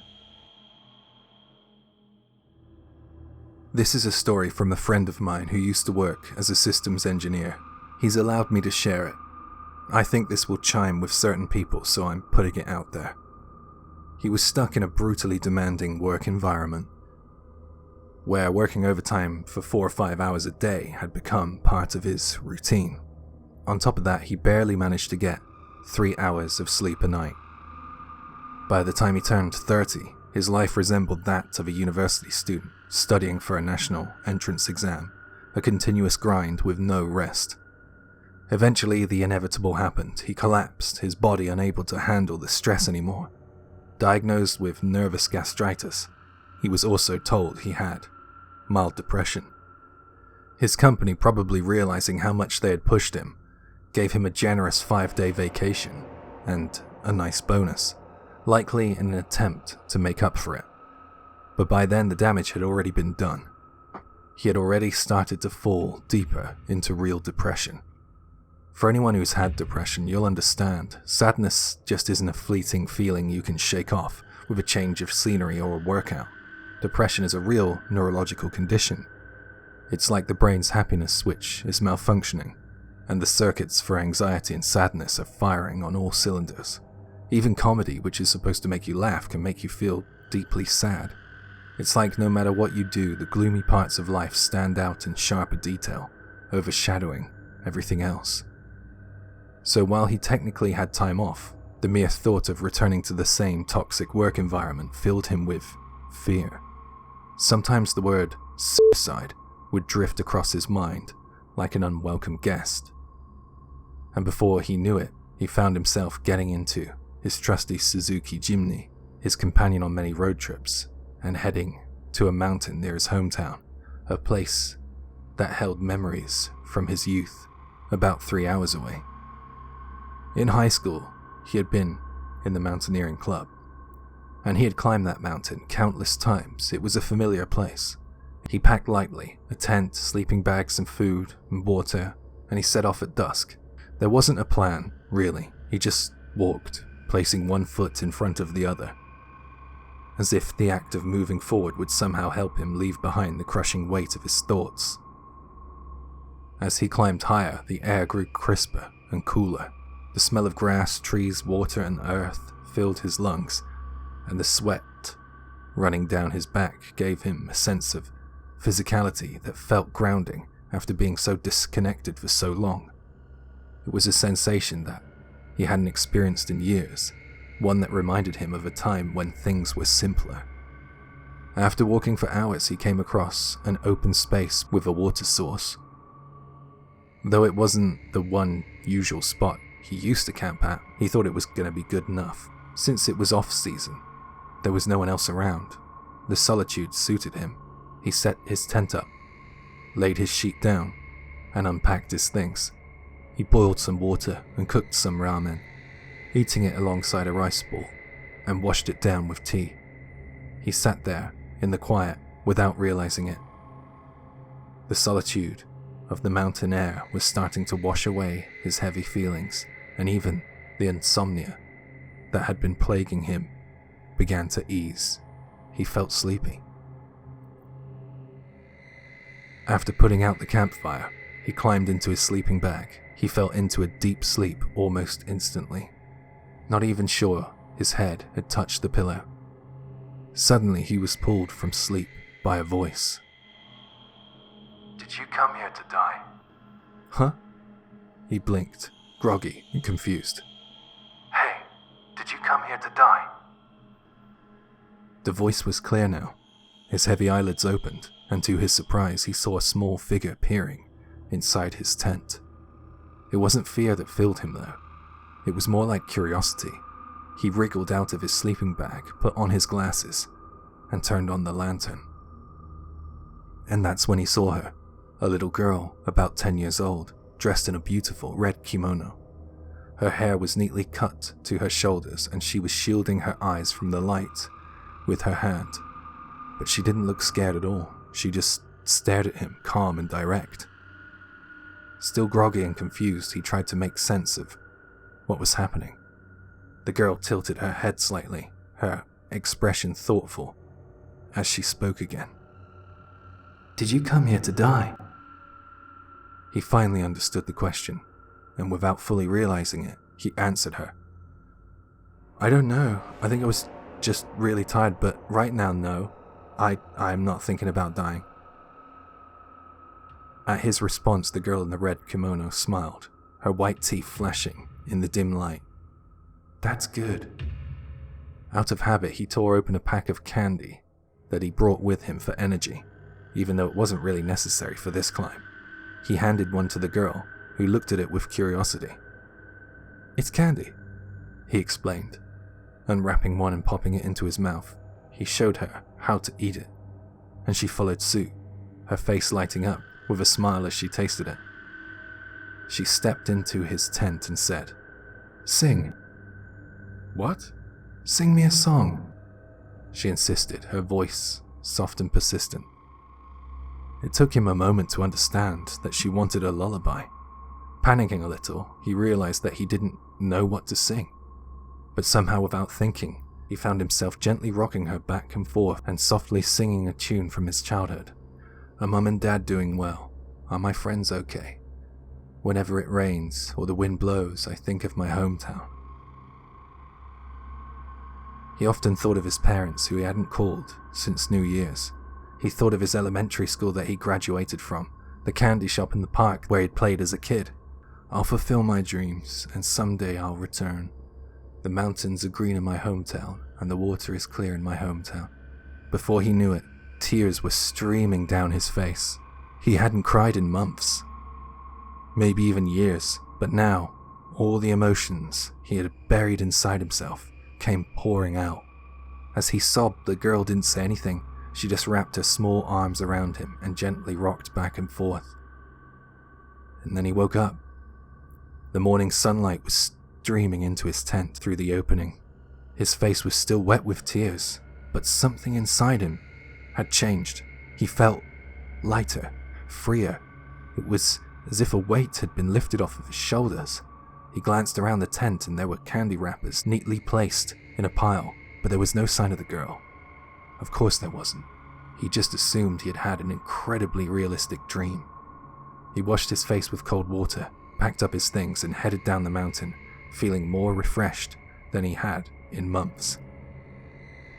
This is a story from a friend of mine who used to work as a systems engineer. He's allowed me to share it. I think this will chime with certain people, so I'm putting it out there. He was stuck in a brutally demanding work environment, where working overtime for 4 or 5 hours a day had become part of his routine. On top of that, he barely managed to get 3 hours of sleep a night. By the time he turned 30, his life resembled that of a university student studying for a national entrance exam, a continuous grind with no rest. Eventually, the inevitable happened. He collapsed, his body unable to handle the stress anymore. Diagnosed with nervous gastritis, he was also told he had mild depression. His company, probably realizing how much they had pushed him, gave him a generous 5-day vacation and a nice bonus, likely in an attempt to make up for it. But by then the damage had already been done. He had already started to fall deeper into real depression. For anyone who's had depression, you'll understand, sadness just isn't a fleeting feeling you can shake off with a change of scenery or a workout. Depression is a real neurological condition. It's like the brain's happiness switch is malfunctioning, and the circuits for anxiety and sadness are firing on all cylinders. Even comedy, which is supposed to make you laugh, can make you feel deeply sad. It's like no matter what you do, the gloomy parts of life stand out in sharper detail, overshadowing everything else. So while he technically had time off, the mere thought of returning to the same toxic work environment filled him with fear. Sometimes the word suicide would drift across his mind like an unwelcome guest. And before he knew it, he found himself getting into his trusty Suzuki Jimny, his companion on many road trips, and heading to a mountain near his hometown, a place that held memories from his youth, about 3 hours away. In high school, he had been in the mountaineering club, and he had climbed that mountain countless times. It was a familiar place. He packed lightly, a tent, sleeping bags, some food and water, and he set off at dusk. There wasn't a plan, really. He just walked, placing one foot in front of the other, as if the act of moving forward would somehow help him leave behind the crushing weight of his thoughts. As he climbed higher, the air grew crisper and cooler. The smell of grass, trees, water, and earth filled his lungs, and the sweat running down his back gave him a sense of physicality that felt grounding after being so disconnected for so long. It was a sensation that he hadn't experienced in years, one that reminded him of a time when things were simpler. After walking for hours, he came across an open space with a water source. Though it wasn't the one usual spot he used to camp at, he thought it was going to be good enough. Since it was off-season, there was no one else around. The solitude suited him. He set his tent up, laid his sheet down, and unpacked his things. He boiled some water and cooked some ramen, eating it alongside a rice ball, and washed it down with tea. He sat there in the quiet without realizing it. The solitude of the mountain air was starting to wash away his heavy feelings, and even the insomnia that had been plaguing him began to ease. He felt sleepy. After putting out the campfire, he climbed into his sleeping bag. He fell into a deep sleep almost instantly, not even sure his head had touched the pillow. Suddenly he was pulled from sleep by a voice. "Did you come here to die?" Huh? He blinked, groggy and confused. "Hey, did you come here to die?" The voice was clear now. His heavy eyelids opened, and to his surprise he saw a small figure peering inside his tent. It wasn't fear that filled him though. It was more like curiosity. He wriggled out of his sleeping bag, put on his glasses, and turned on the lantern. And that's when he saw her, a little girl about 10 years old, dressed in a beautiful red kimono. Her hair was neatly cut to her shoulders, and she was shielding her eyes from the light with her hand. But she didn't look scared at all. She just stared at him, calm and direct. Still groggy and confused, he tried to make sense of what was happening. The girl tilted her head slightly, her expression thoughtful, as she spoke again. "Did you come here to die?" He finally understood the question, and without fully realizing it, he answered her. "I don't know. I think I was just really tired, but right now, no. I'm not thinking about dying." At his response, the girl in the red kimono smiled, her white teeth flashing in the dim light. "That's good." Out of habit, he tore open a pack of candy that he brought with him for energy, even though it wasn't really necessary for this climb. He handed one to the girl, who looked at it with curiosity. "It's candy," he explained, unwrapping one and popping it into his mouth. He showed her how to eat it, and she followed suit, her face lighting up with a smile as she tasted it. She stepped into his tent and said, "Sing." "What?" "Sing me a song," she insisted, her voice soft and persistent. It took him a moment to understand that she wanted a lullaby. Panicking a little, he realized that he didn't know what to sing. But somehow, without thinking, he found himself gently rocking her back and forth and softly singing a tune from his childhood. "Are Mum and Dad doing well? Are my friends okay? Whenever it rains or the wind blows, I think of my hometown." He often thought of his parents, who he hadn't called since New Year's. He thought of his elementary school that he graduated from, the candy shop in the park where he'd played as a kid. I'll fulfill my dreams, and someday I'll return. The mountains are green in my hometown, and the water is clear in my hometown. Before he knew it, tears were streaming down his face. He hadn't cried in months, maybe even years, but now, all the emotions he had buried inside himself came pouring out. As he sobbed, the girl didn't say anything. She just wrapped her small arms around him and gently rocked back and forth. And then he woke up. The morning sunlight was streaming into his tent through the opening. His face was still wet with tears, but something inside him had changed. He felt lighter, freer. It was as if a weight had been lifted off of his shoulders. He glanced around the tent and there were candy wrappers neatly placed in a pile, but there was no sign of the girl. Of course there wasn't. He just assumed he had had an incredibly realistic dream. He washed his face with cold water, packed up his things and headed down the mountain, feeling more refreshed than he had in months.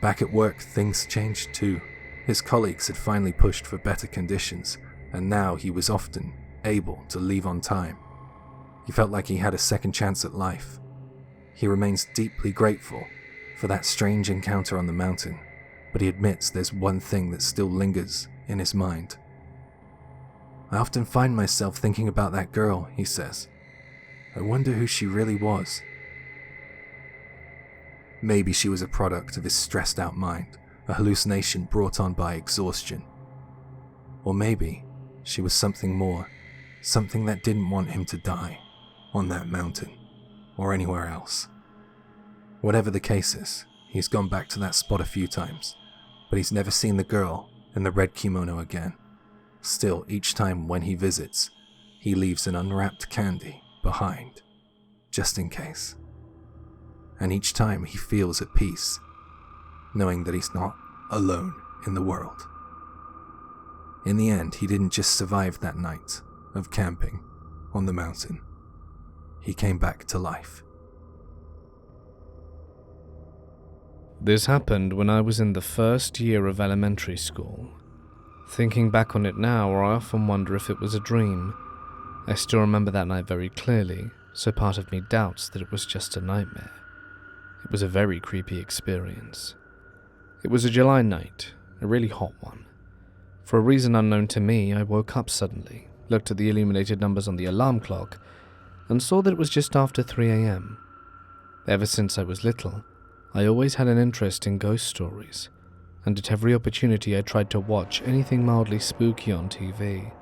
Back at work, things changed too. His colleagues had finally pushed for better conditions, and now he was often able to leave on time. He felt like he had a second chance at life. He remains deeply grateful for that strange encounter on the mountain, but he admits there's one thing that still lingers in his mind. I often find myself thinking about that girl, he says. I wonder who she really was. Maybe she was a product of his stressed out mind, a hallucination brought on by exhaustion. Or maybe she was something more, something that didn't want him to die on that mountain or anywhere else. Whatever the case is, he's gone back to that spot a few times, but he's never seen the girl in the red kimono again. Still, each time when he visits, he leaves an unwrapped candy behind, just in case. And each time he feels at peace, knowing that he's not alone in the world. In the end, he didn't just survive that night of camping on the mountain. He came back to life. This happened when I was in the first year of elementary school. Thinking back on it now, I often wonder if it was a dream. I still remember that night very clearly, so part of me doubts that it was just a nightmare. It was a very creepy experience. It was a July night, a really hot one. For a reason unknown to me, I woke up suddenly, looked at the illuminated numbers on the alarm clock, and saw that it was just after 3 a.m. Ever since I was little, I always had an interest in ghost stories, and at every opportunity I tried to watch anything mildly spooky on TV.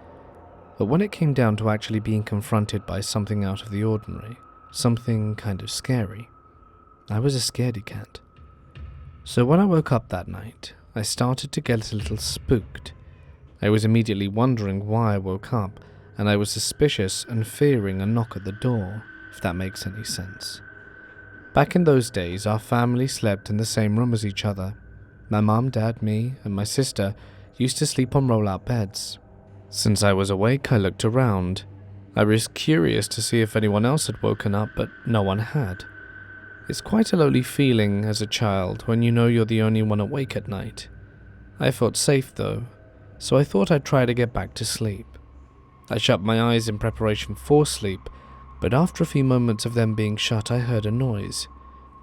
But when it came down to actually being confronted by something out of the ordinary, something kind of scary, I was a scaredy cat. So when I woke up that night, I started to get a little spooked. I was immediately wondering why I woke up, and I was suspicious and fearing a knock at the door, if that makes any sense. Back in those days, our family slept in the same room as each other. My mom, dad, me, and my sister used to sleep on roll-out beds. Since I was awake, I looked around. I was curious to see if anyone else had woken up, but no one had. It's quite a lonely feeling as a child when you know you're the only one awake at night. I felt safe though, so I thought I'd try to get back to sleep. I shut my eyes in preparation for sleep, but after a few moments of them being shut, I heard a noise.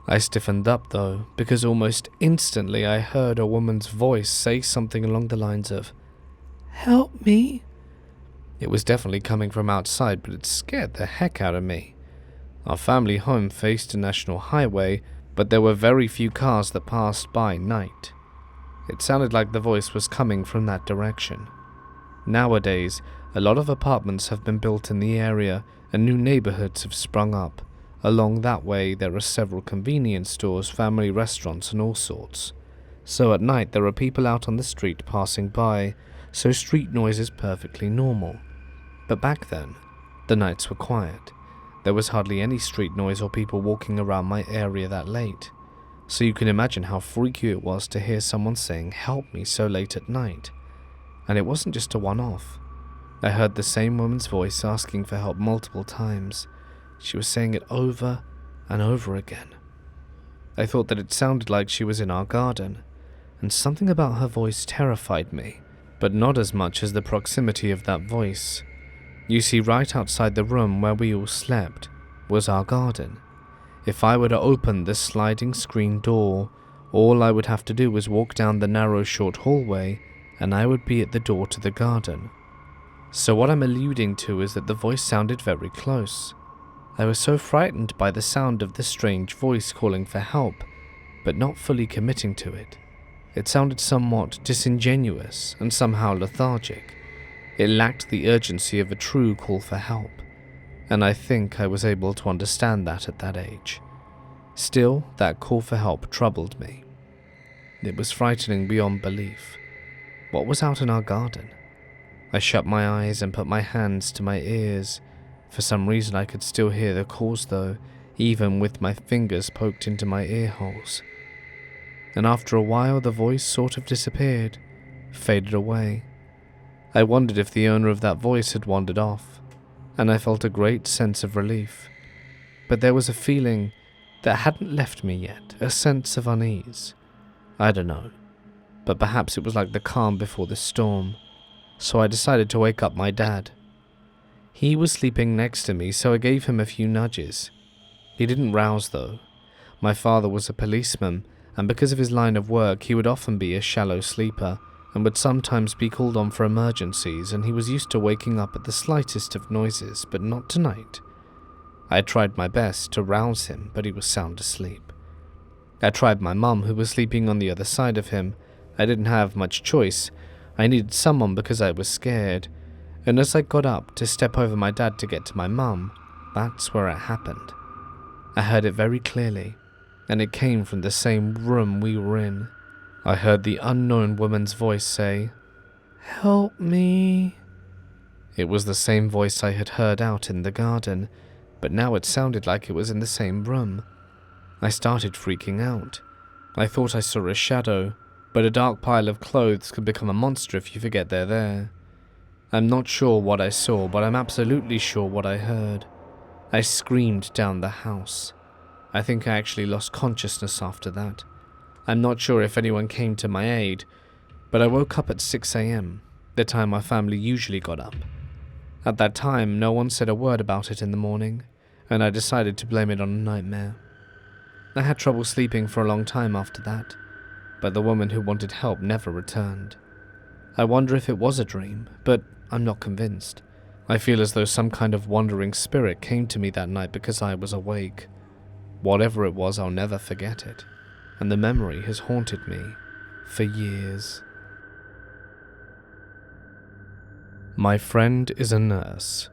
I stiffened up though, because almost instantly I heard a woman's voice say something along the lines of, "Help me." It was definitely coming from outside, but it scared the heck out of me. Our family home faced a national highway, but there were very few cars that passed by night. It sounded like the voice was coming from that direction. Nowadays, a lot of apartments have been built in the area and new neighborhoods have sprung up. Along that way there are several convenience stores, family restaurants and all sorts. So at night there are people out on the street passing by, so street noise is perfectly normal. But back then, the nights were quiet. There was hardly any street noise or people walking around my area that late. So you can imagine how freaky it was to hear someone saying "help me" so late at night. And it wasn't just a one-off. I heard the same woman's voice asking for help multiple times. She was saying it over and over again. I thought that it sounded like she was in our garden, and something about her voice terrified me. but not as much as the proximity of that voice. You see, right outside the room where we all slept was our garden. If I were to open the sliding screen door, all I would have to do was walk down the narrow short hallway and I would be at the door to the garden. So what I'm alluding to is that the voice sounded very close. I was so frightened by the sound of the strange voice calling for help, but not fully committing to it. It sounded somewhat disingenuous and somehow lethargic. It lacked the urgency of a true call for help, and I think I was able to understand that at that age. Still, that call for help troubled me. It was frightening beyond belief. What was out in our garden? I shut my eyes and put my hands to my ears. For some reason I could still hear the calls though, even with my fingers poked into my ear holes. And after a while the voice sort of disappeared, faded away. I wondered if the owner of that voice had wandered off, and I felt a great sense of relief. But there was a feeling that hadn't left me yet, a sense of unease. I don't know, but perhaps it was like the calm before the storm, so I decided to wake up my dad. He was sleeping next to me, so I gave him a few nudges. He didn't rouse though. My father was a policeman, and because of his line of work he would often be a shallow sleeper, and would sometimes be called on for emergencies, and he was used to waking up at the slightest of noises, but not tonight. I tried my best to rouse him, but he was sound asleep. I tried my mum, who was sleeping on the other side of him. I didn't have much choice. I needed someone because I was scared. And as I got up to step over my dad to get to my mum, that's where it happened. I heard it very clearly, and it came from the same room we were in. I heard the unknown woman's voice say, "Help me." It was the same voice I had heard out in the garden, but now it sounded like it was in the same room. I started freaking out. I thought I saw a shadow, but a dark pile of clothes can become a monster if you forget they're there. I'm not sure what I saw, but I'm absolutely sure what I heard. I screamed down the house. I think I actually lost consciousness after that. I'm not sure if anyone came to my aid, but I woke up at 6 a.m., the time my family usually got up. At that time, no one said a word about it in the morning, and I decided to blame it on a nightmare. I had trouble sleeping for a long time after that, but the woman who wanted help never returned. I wonder if it was a dream, but I'm not convinced. I feel as though some kind of wandering spirit came to me that night because I was awake. Whatever it was, I'll never forget it, and the memory has haunted me for years. My friend is a nurse,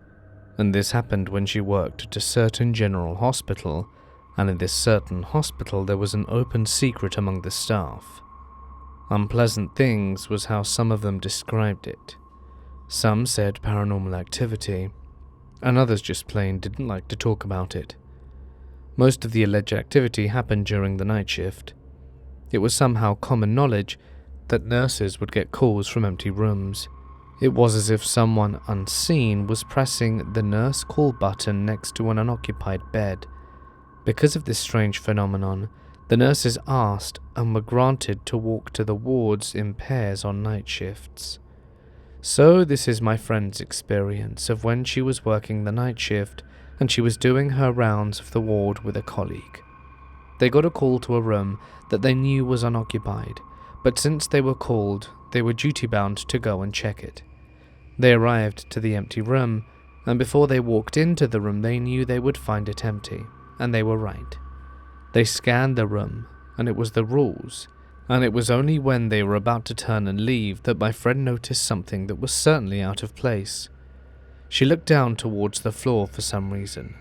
and this happened when she worked at a certain general hospital, and in this certain hospital there was an open secret among the staff. Unpleasant things was how some of them described it. Some said paranormal activity, and others just plain didn't like to talk about it. Most of the alleged activity happened during the night shift. It was somehow common knowledge that nurses would get calls from empty rooms. It was as if someone unseen was pressing the nurse call button next to an unoccupied bed. Because of this strange phenomenon, the nurses asked and were granted to walk to the wards in pairs on night shifts. So this is my friend's experience of when she was working the night shift and she was doing her rounds of the ward with a colleague. They got a call to a room that they knew was unoccupied, but since they were called, they were duty-bound to go and check it. They arrived to the empty room, and before they walked into the room they knew they would find it empty, and they were right. They scanned the room, and it was the rules, and it was only when they were about to turn and leave that my friend noticed something that was certainly out of place. She looked down towards the floor for some reason,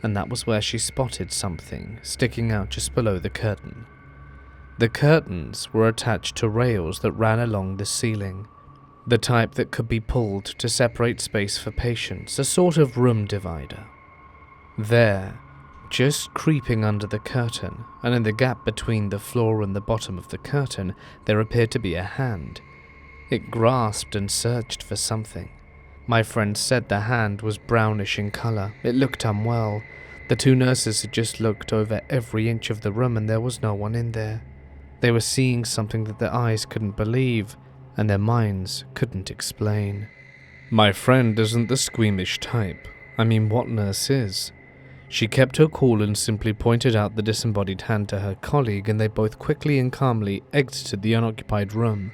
and that was where she spotted something sticking out just below the curtain. The curtains were attached to rails that ran along the ceiling, the type that could be pulled to separate space for patients, a sort of room divider. There, just creeping under the curtain, and in the gap between the floor and the bottom of the curtain, there appeared to be a hand. It grasped and searched for something. My friend said the hand was brownish in colour. It looked unwell. The two nurses had just looked over every inch of the room and there was no one in there. They were seeing something that their eyes couldn't believe, and their minds couldn't explain. My friend isn't the squeamish type. I mean, what nurse is? She kept her cool and simply pointed out the disembodied hand to her colleague, and they both quickly and calmly exited the unoccupied room.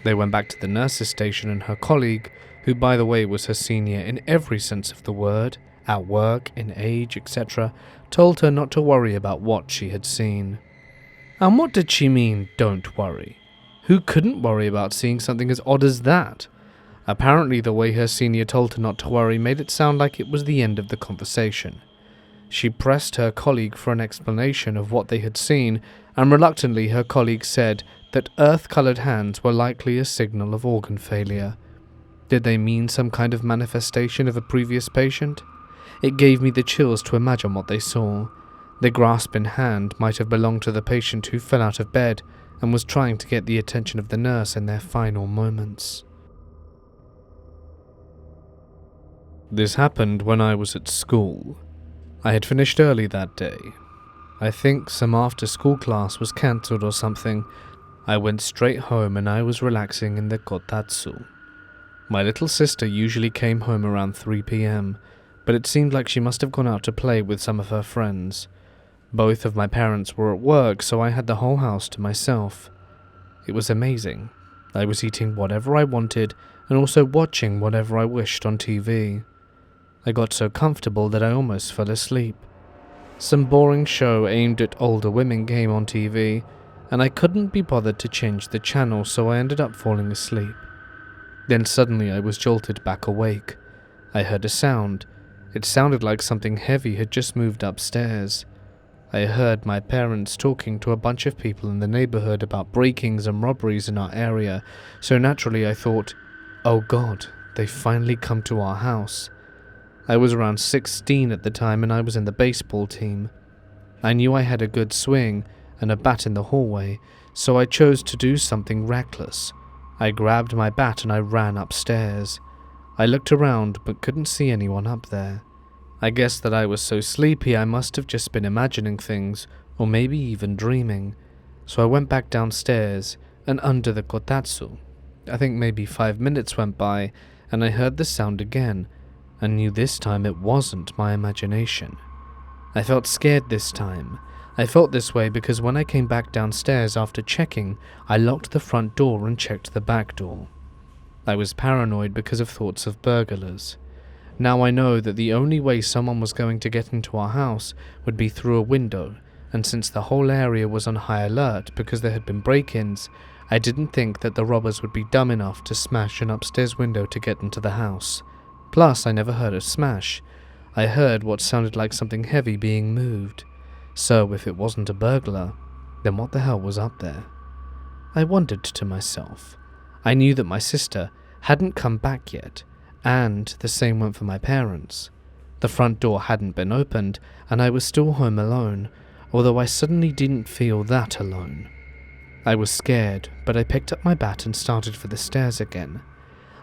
They went back to the nurse's station, and her colleague, who by the way was her senior in every sense of the word, at work, in age, etc., told her not to worry about what she had seen. And what did she mean, don't worry? Who couldn't worry about seeing something as odd as that? Apparently the way her senior told her not to worry made it sound like it was the end of the conversation. She pressed her colleague for an explanation of what they had seen, and reluctantly her colleague said that earth-coloured hands were likely a signal of organ failure. Did they mean some kind of manifestation of a previous patient? It gave me the chills to imagine what they saw. The grasping hand might have belonged to the patient who fell out of bed and was trying to get the attention of the nurse in their final moments. This happened when I was at school. I had finished early that day. I think some after-school class was cancelled or something. I went straight home and I was relaxing in the kotatsu. My little sister usually came home around 3 p.m, but it seemed like she must have gone out to play with some of her friends. Both of my parents were at work, so I had the whole house to myself. It was amazing. I was eating whatever I wanted and also watching whatever I wished on TV. I got so comfortable that I almost fell asleep. Some boring show aimed at older women came on TV, and I couldn't be bothered to change the channel, so I ended up falling asleep. Then suddenly I was jolted back awake. I heard a sound. It sounded like something heavy had just moved upstairs. I heard my parents talking to a bunch of people in the neighborhood about break-ins and robberies in our area, so naturally I thought, oh God, they've finally come to our house. I was around 16 at the time and I was in the baseball team. I knew I had a good swing and a bat in the hallway, so I chose to do something reckless. I grabbed my bat and I ran upstairs. I looked around but couldn't see anyone up there. I guess that I was so sleepy I must have just been imagining things, or maybe even dreaming. So I went back downstairs and under the kotatsu. I think maybe 5 minutes went by and I heard the sound again, and knew this time it wasn't my imagination. I felt scared this time. I felt this way because when I came back downstairs after checking, I locked the front door and checked the back door. I was paranoid because of thoughts of burglars. Now I know that the only way someone was going to get into our house would be through a window, and since the whole area was on high alert because there had been break-ins, I didn't think that the robbers would be dumb enough to smash an upstairs window to get into the house. Plus, I never heard a smash. I heard what sounded like something heavy being moved. So if it wasn't a burglar, then what the hell was up there? I wondered to myself. I knew that my sister hadn't come back yet, and the same went for my parents. The front door hadn't been opened, and I was still home alone, although I suddenly didn't feel that alone. I was scared, but I picked up my bat and started for the stairs again.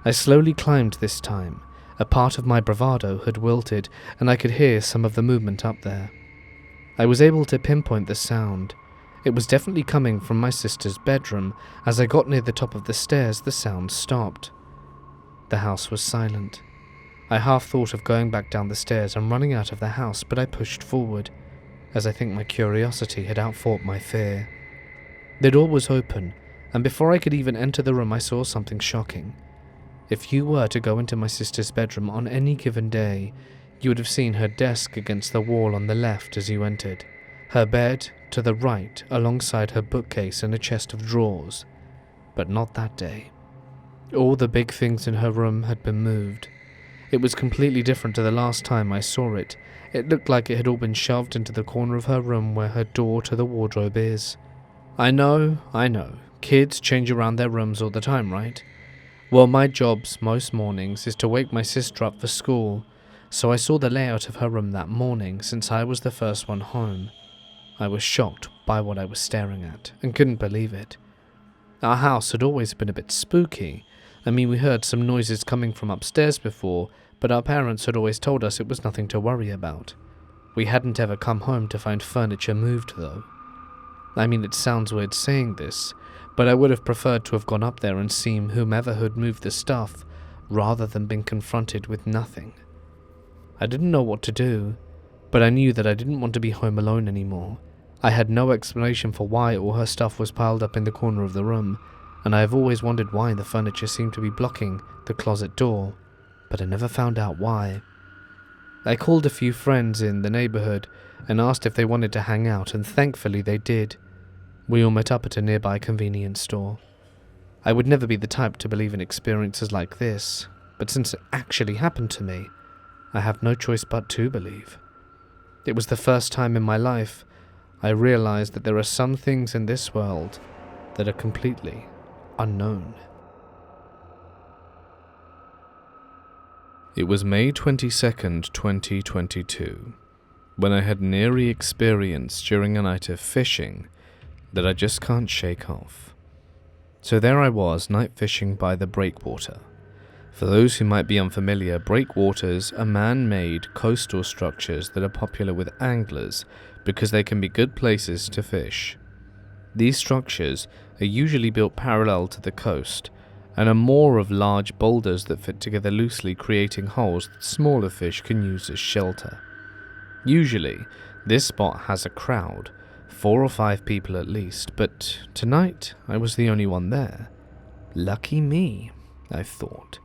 I slowly climbed this time. A part of my bravado had wilted, and I could hear some of the movement up there. I was able to pinpoint the sound. It was definitely coming from my sister's bedroom. As I got near the top of the stairs, the sound stopped. The house was silent. I half thought of going back down the stairs and running out of the house, but I pushed forward, as I think my curiosity had outfought my fear. The door was open, and before I could even enter the room I saw something shocking. If you were to go into my sister's bedroom on any given day, you would have seen her desk against the wall on the left as you entered, her bed to the right alongside her bookcase and a chest of drawers. But not that day. All the big things in her room had been moved. It was completely different to the last time I saw it. It looked like it had all been shoved into the corner of her room where her door to the wardrobe is. I know. Kids change around their rooms all the time, right? Well, my jobs most mornings is to wake my sister up for school, so I saw the layout of her room that morning since I was the first one home. I was shocked by what I was staring at and couldn't believe it. Our house had always been a bit spooky. I mean, we heard some noises coming from upstairs before, but our parents had always told us it was nothing to worry about. We hadn't ever come home to find furniture moved though. I mean, it sounds weird saying this, but I would have preferred to have gone up there and seen whomever had moved the stuff, rather than been confronted with nothing. I didn't know what to do, but I knew that I didn't want to be home alone anymore. I had no explanation for why all her stuff was piled up in the corner of the room, and I have always wondered why the furniture seemed to be blocking the closet door, but I never found out why. I called a few friends in the neighborhood and asked if they wanted to hang out, and thankfully they did. We all met up at a nearby convenience store. I would never be the type to believe in experiences like this, but since it actually happened to me, I have no choice but to believe. It was the first time in my life I realized that there are some things in this world that are completely unknown. It was May 22nd, 2022, when I had an eerie experience during a night of fishing that I just can't shake off. So there I was, night fishing by the breakwater. For those who might be unfamiliar, breakwaters are man-made coastal structures that are popular with anglers because they can be good places to fish. These structures are usually built parallel to the coast and are more of large boulders that fit together loosely, creating holes that smaller fish can use as shelter. Usually, this spot has a crowd, 4 or 5 people at least, but tonight I was the only one there. Lucky me, I thought.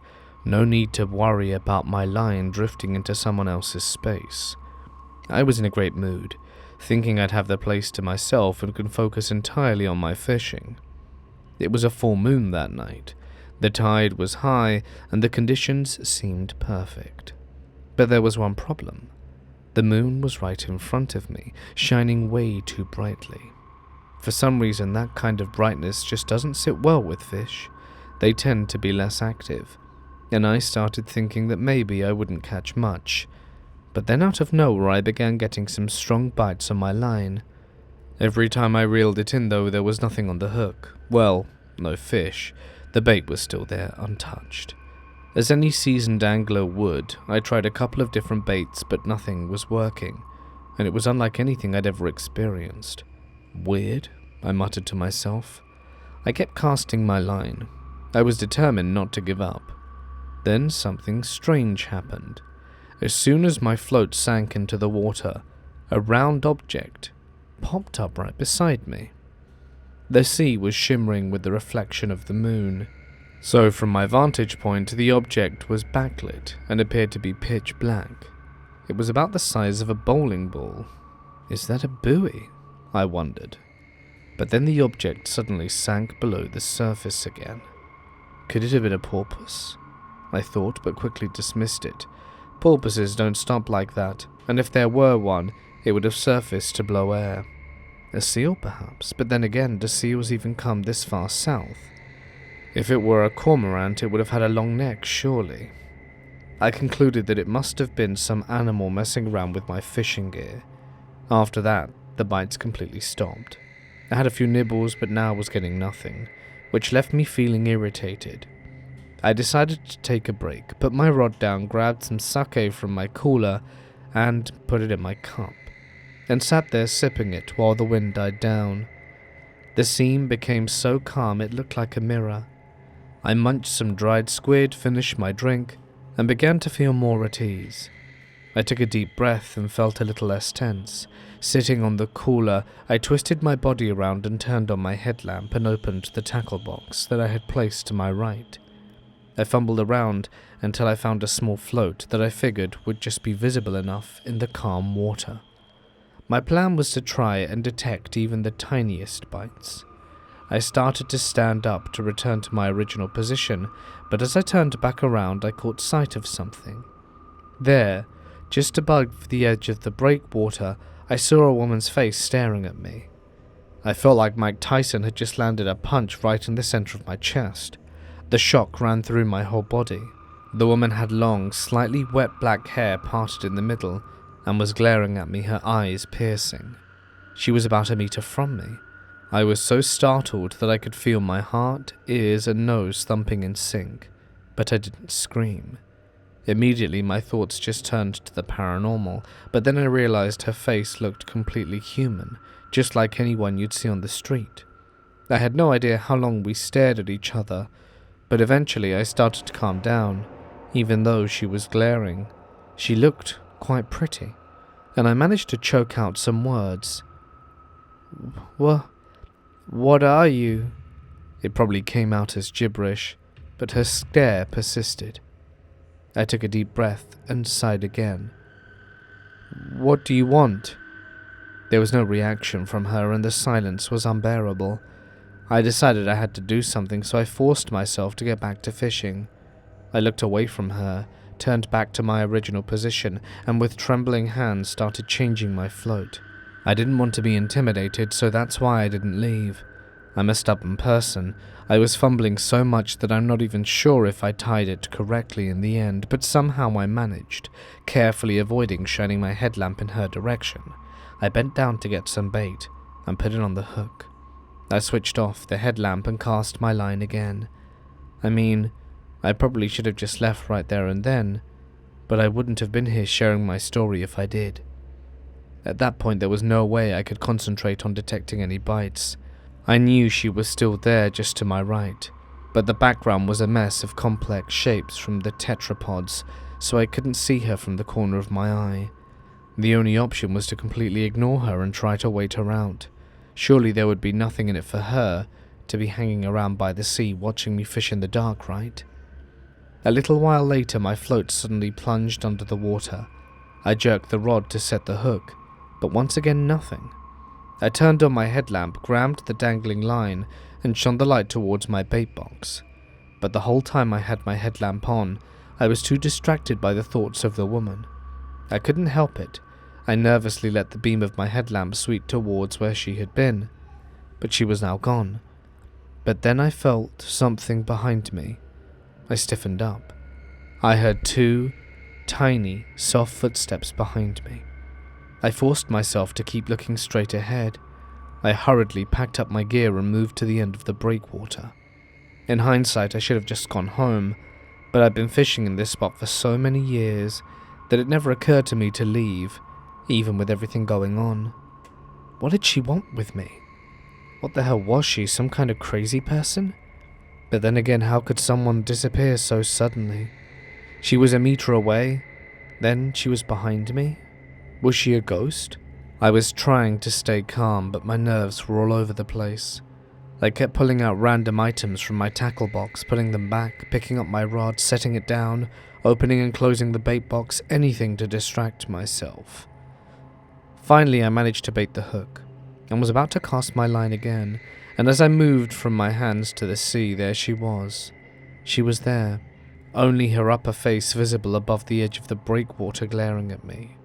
No need to worry about my line drifting into someone else's space. I was in a great mood, thinking I'd have the place to myself and could focus entirely on my fishing. It was a full moon that night. The tide was high and the conditions seemed perfect. But there was one problem. The moon was right in front of me, shining way too brightly. For some reason, that kind of brightness just doesn't sit well with fish. They tend to be less active, and I started thinking that maybe I wouldn't catch much. But then out of nowhere I began getting some strong bites on my line. Every time I reeled it in, though, there was nothing on the hook. Well, no fish. The bait was still there, untouched. As any seasoned angler would, I tried a couple of different baits, but nothing was working, and it was unlike anything I'd ever experienced. Weird, I muttered to myself. I kept casting my line. I was determined not to give up. Then something strange happened. As soon as my float sank into the water, a round object popped up right beside me. The sea was shimmering with the reflection of the moon, so from my vantage point the object was backlit and appeared to be pitch black. It was about the size of a bowling ball. Is that a buoy? I wondered. But then the object suddenly sank below the surface again. Could it have been a porpoise? I thought, but quickly dismissed it. Porpoises don't stop like that, and if there were one, it would have surfaced to blow air. A seal, perhaps, but then again, do seals even come this far south? If it were a cormorant, it would have had a long neck, surely. I concluded that it must have been some animal messing around with my fishing gear. After that, the bites completely stopped. I had a few nibbles, but now was getting nothing, which left me feeling irritated. I decided to take a break, put my rod down, grabbed some sake from my cooler, and put it in my cup, and sat there sipping it while the wind died down. The scene became so calm it looked like a mirror. I munched some dried squid, finished my drink, and began to feel more at ease. I took a deep breath and felt a little less tense. Sitting on the cooler, I twisted my body around and turned on my headlamp and opened the tackle box that I had placed to my right. I fumbled around until I found a small float that I figured would just be visible enough in the calm water. My plan was to try and detect even the tiniest bites. I started to stand up to return to my original position, but as I turned back around, I caught sight of something. There, just above the edge of the breakwater, I saw a woman's face staring at me. I felt like Mike Tyson had just landed a punch right in the center of my chest. The shock ran through my whole body. The woman had long, slightly wet black hair parted in the middle and was glaring at me, her eyes piercing. She was about a meter from me. I was so startled that I could feel my heart, ears, and nose thumping in sync, but I didn't scream. Immediately, my thoughts just turned to the paranormal, but then I realized her face looked completely human, just like anyone you'd see on the street. I had no idea how long we stared at each other, but eventually I started to calm down, even though she was glaring. She looked quite pretty, and I managed to choke out some words. What are you? It probably came out as gibberish, but her stare persisted. I took a deep breath and sighed again. What do you want? There was no reaction from her, and the silence was unbearable. I decided I had to do something, so I forced myself to get back to fishing. I looked away from her, turned back to my original position, and with trembling hands started changing my float. I didn't want to be intimidated, so that's why I didn't leave. I'm a stubborn person. I was fumbling so much that I'm not even sure if I tied it correctly in the end, but somehow I managed, carefully avoiding shining my headlamp in her direction. I bent down to get some bait and put it on the hook. I switched off the headlamp and cast my line again. I probably should have just left right there and then, but I wouldn't have been here sharing my story if I did. At that point, there was no way I could concentrate on detecting any bites. I knew she was still there just to my right, but the background was a mess of complex shapes from the tetrapods, so I couldn't see her from the corner of my eye. The only option was to completely ignore her and try to wait her out. Surely there would be nothing in it for her to be hanging around by the sea watching me fish in the dark, right? A little while later, my float suddenly plunged under the water. I jerked the rod to set the hook, but once again nothing. I turned on my headlamp, grabbed the dangling line, and shone the light towards my bait box. But the whole time I had my headlamp on, I was too distracted by the thoughts of the woman. I couldn't help it. I nervously let the beam of my headlamp sweep towards where she had been, but she was now gone. But then I felt something behind me. I stiffened up. I heard 2 tiny, soft footsteps behind me. I forced myself to keep looking straight ahead. I hurriedly packed up my gear and moved to the end of the breakwater. In hindsight, I should have just gone home, but I'd been fishing in this spot for so many years that it never occurred to me to leave, even with everything going on. What did she want with me? What the hell was she, some kind of crazy person? But then again, how could someone disappear so suddenly? She was a meter away, then she was behind me. Was she a ghost? I was trying to stay calm, but my nerves were all over the place. I kept pulling out random items from my tackle box, putting them back, picking up my rod, setting it down, opening and closing the bait box, anything to distract myself. Finally, I managed to bait the hook, and was about to cast my line again, and as I moved from my hands to the sea, there she was. She was there, only her upper face visible above the edge of the breakwater glaring at me.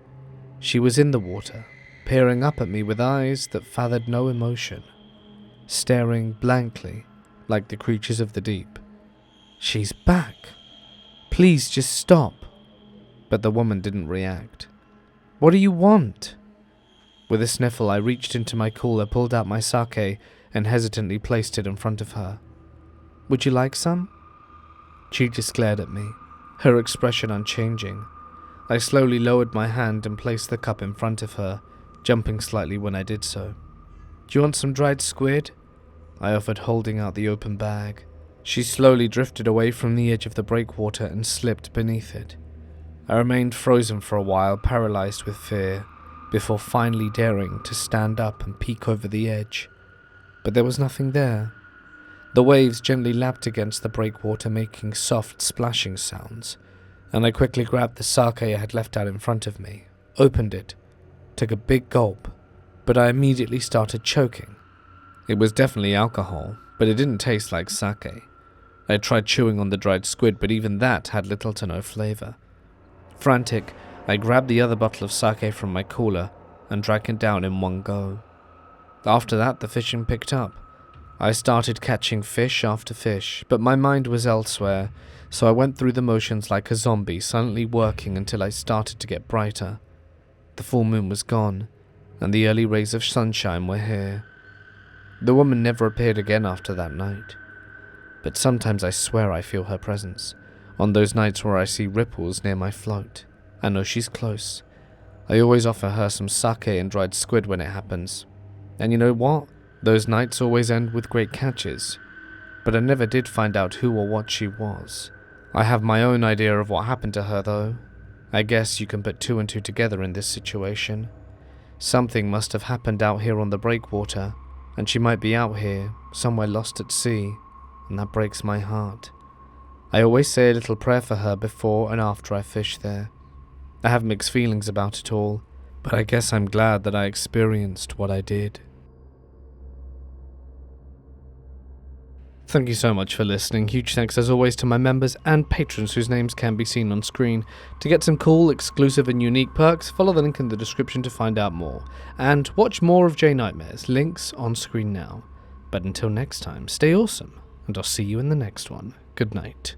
She was in the water, peering up at me with eyes that fathered no emotion, staring blankly like the creatures of the deep. She's back! Please just stop! But the woman didn't react. What do you want? With a sniffle, I reached into my cooler, pulled out my sake, and hesitantly placed it in front of her. Would you like some? She just glared at me, her expression unchanging. I slowly lowered my hand and placed the cup in front of her, jumping slightly when I did so. Do you want some dried squid? I offered, holding out the open bag. She slowly drifted away from the edge of the breakwater and slipped beneath it. I remained frozen for a while, paralyzed with fear, before finally daring to stand up and peek over the edge. But there was nothing there. The waves gently lapped against the breakwater, making soft splashing sounds, and I quickly grabbed the sake I had left out in front of me, opened it, took a big gulp, but I immediately started choking. It was definitely alcohol, but it didn't taste like sake. I tried chewing on the dried squid, but even that had little to no flavor. Frantic, I grabbed the other bottle of sake from my cooler and drank it down in one go. After that, the fishing picked up. I started catching fish after fish, but my mind was elsewhere, so I went through the motions like a zombie, silently working until I started to get brighter. The full moon was gone, and the early rays of sunshine were here. The woman never appeared again after that night, but sometimes I swear I feel her presence, on those nights where I see ripples near my float. I know she's close. I always offer her some sake and dried squid when it happens. And you know what? Those nights always end with great catches. But I never did find out who or what she was. I have my own idea of what happened to her though. I guess you can put two and two together in this situation. Something must have happened out here on the breakwater, and she might be out here, somewhere lost at sea, and that breaks my heart. I always say a little prayer for her before and after I fish there. I have mixed feelings about it all, but I guess I'm glad that I experienced what I did. Thank you so much for listening. Huge thanks as always to my members and patrons whose names can be seen on screen. To get some cool, exclusive and unique perks, follow the link in the description to find out more. And watch more of J Nightmares, links on screen now. But until next time, stay awesome, and I'll see you in the next one. Good night.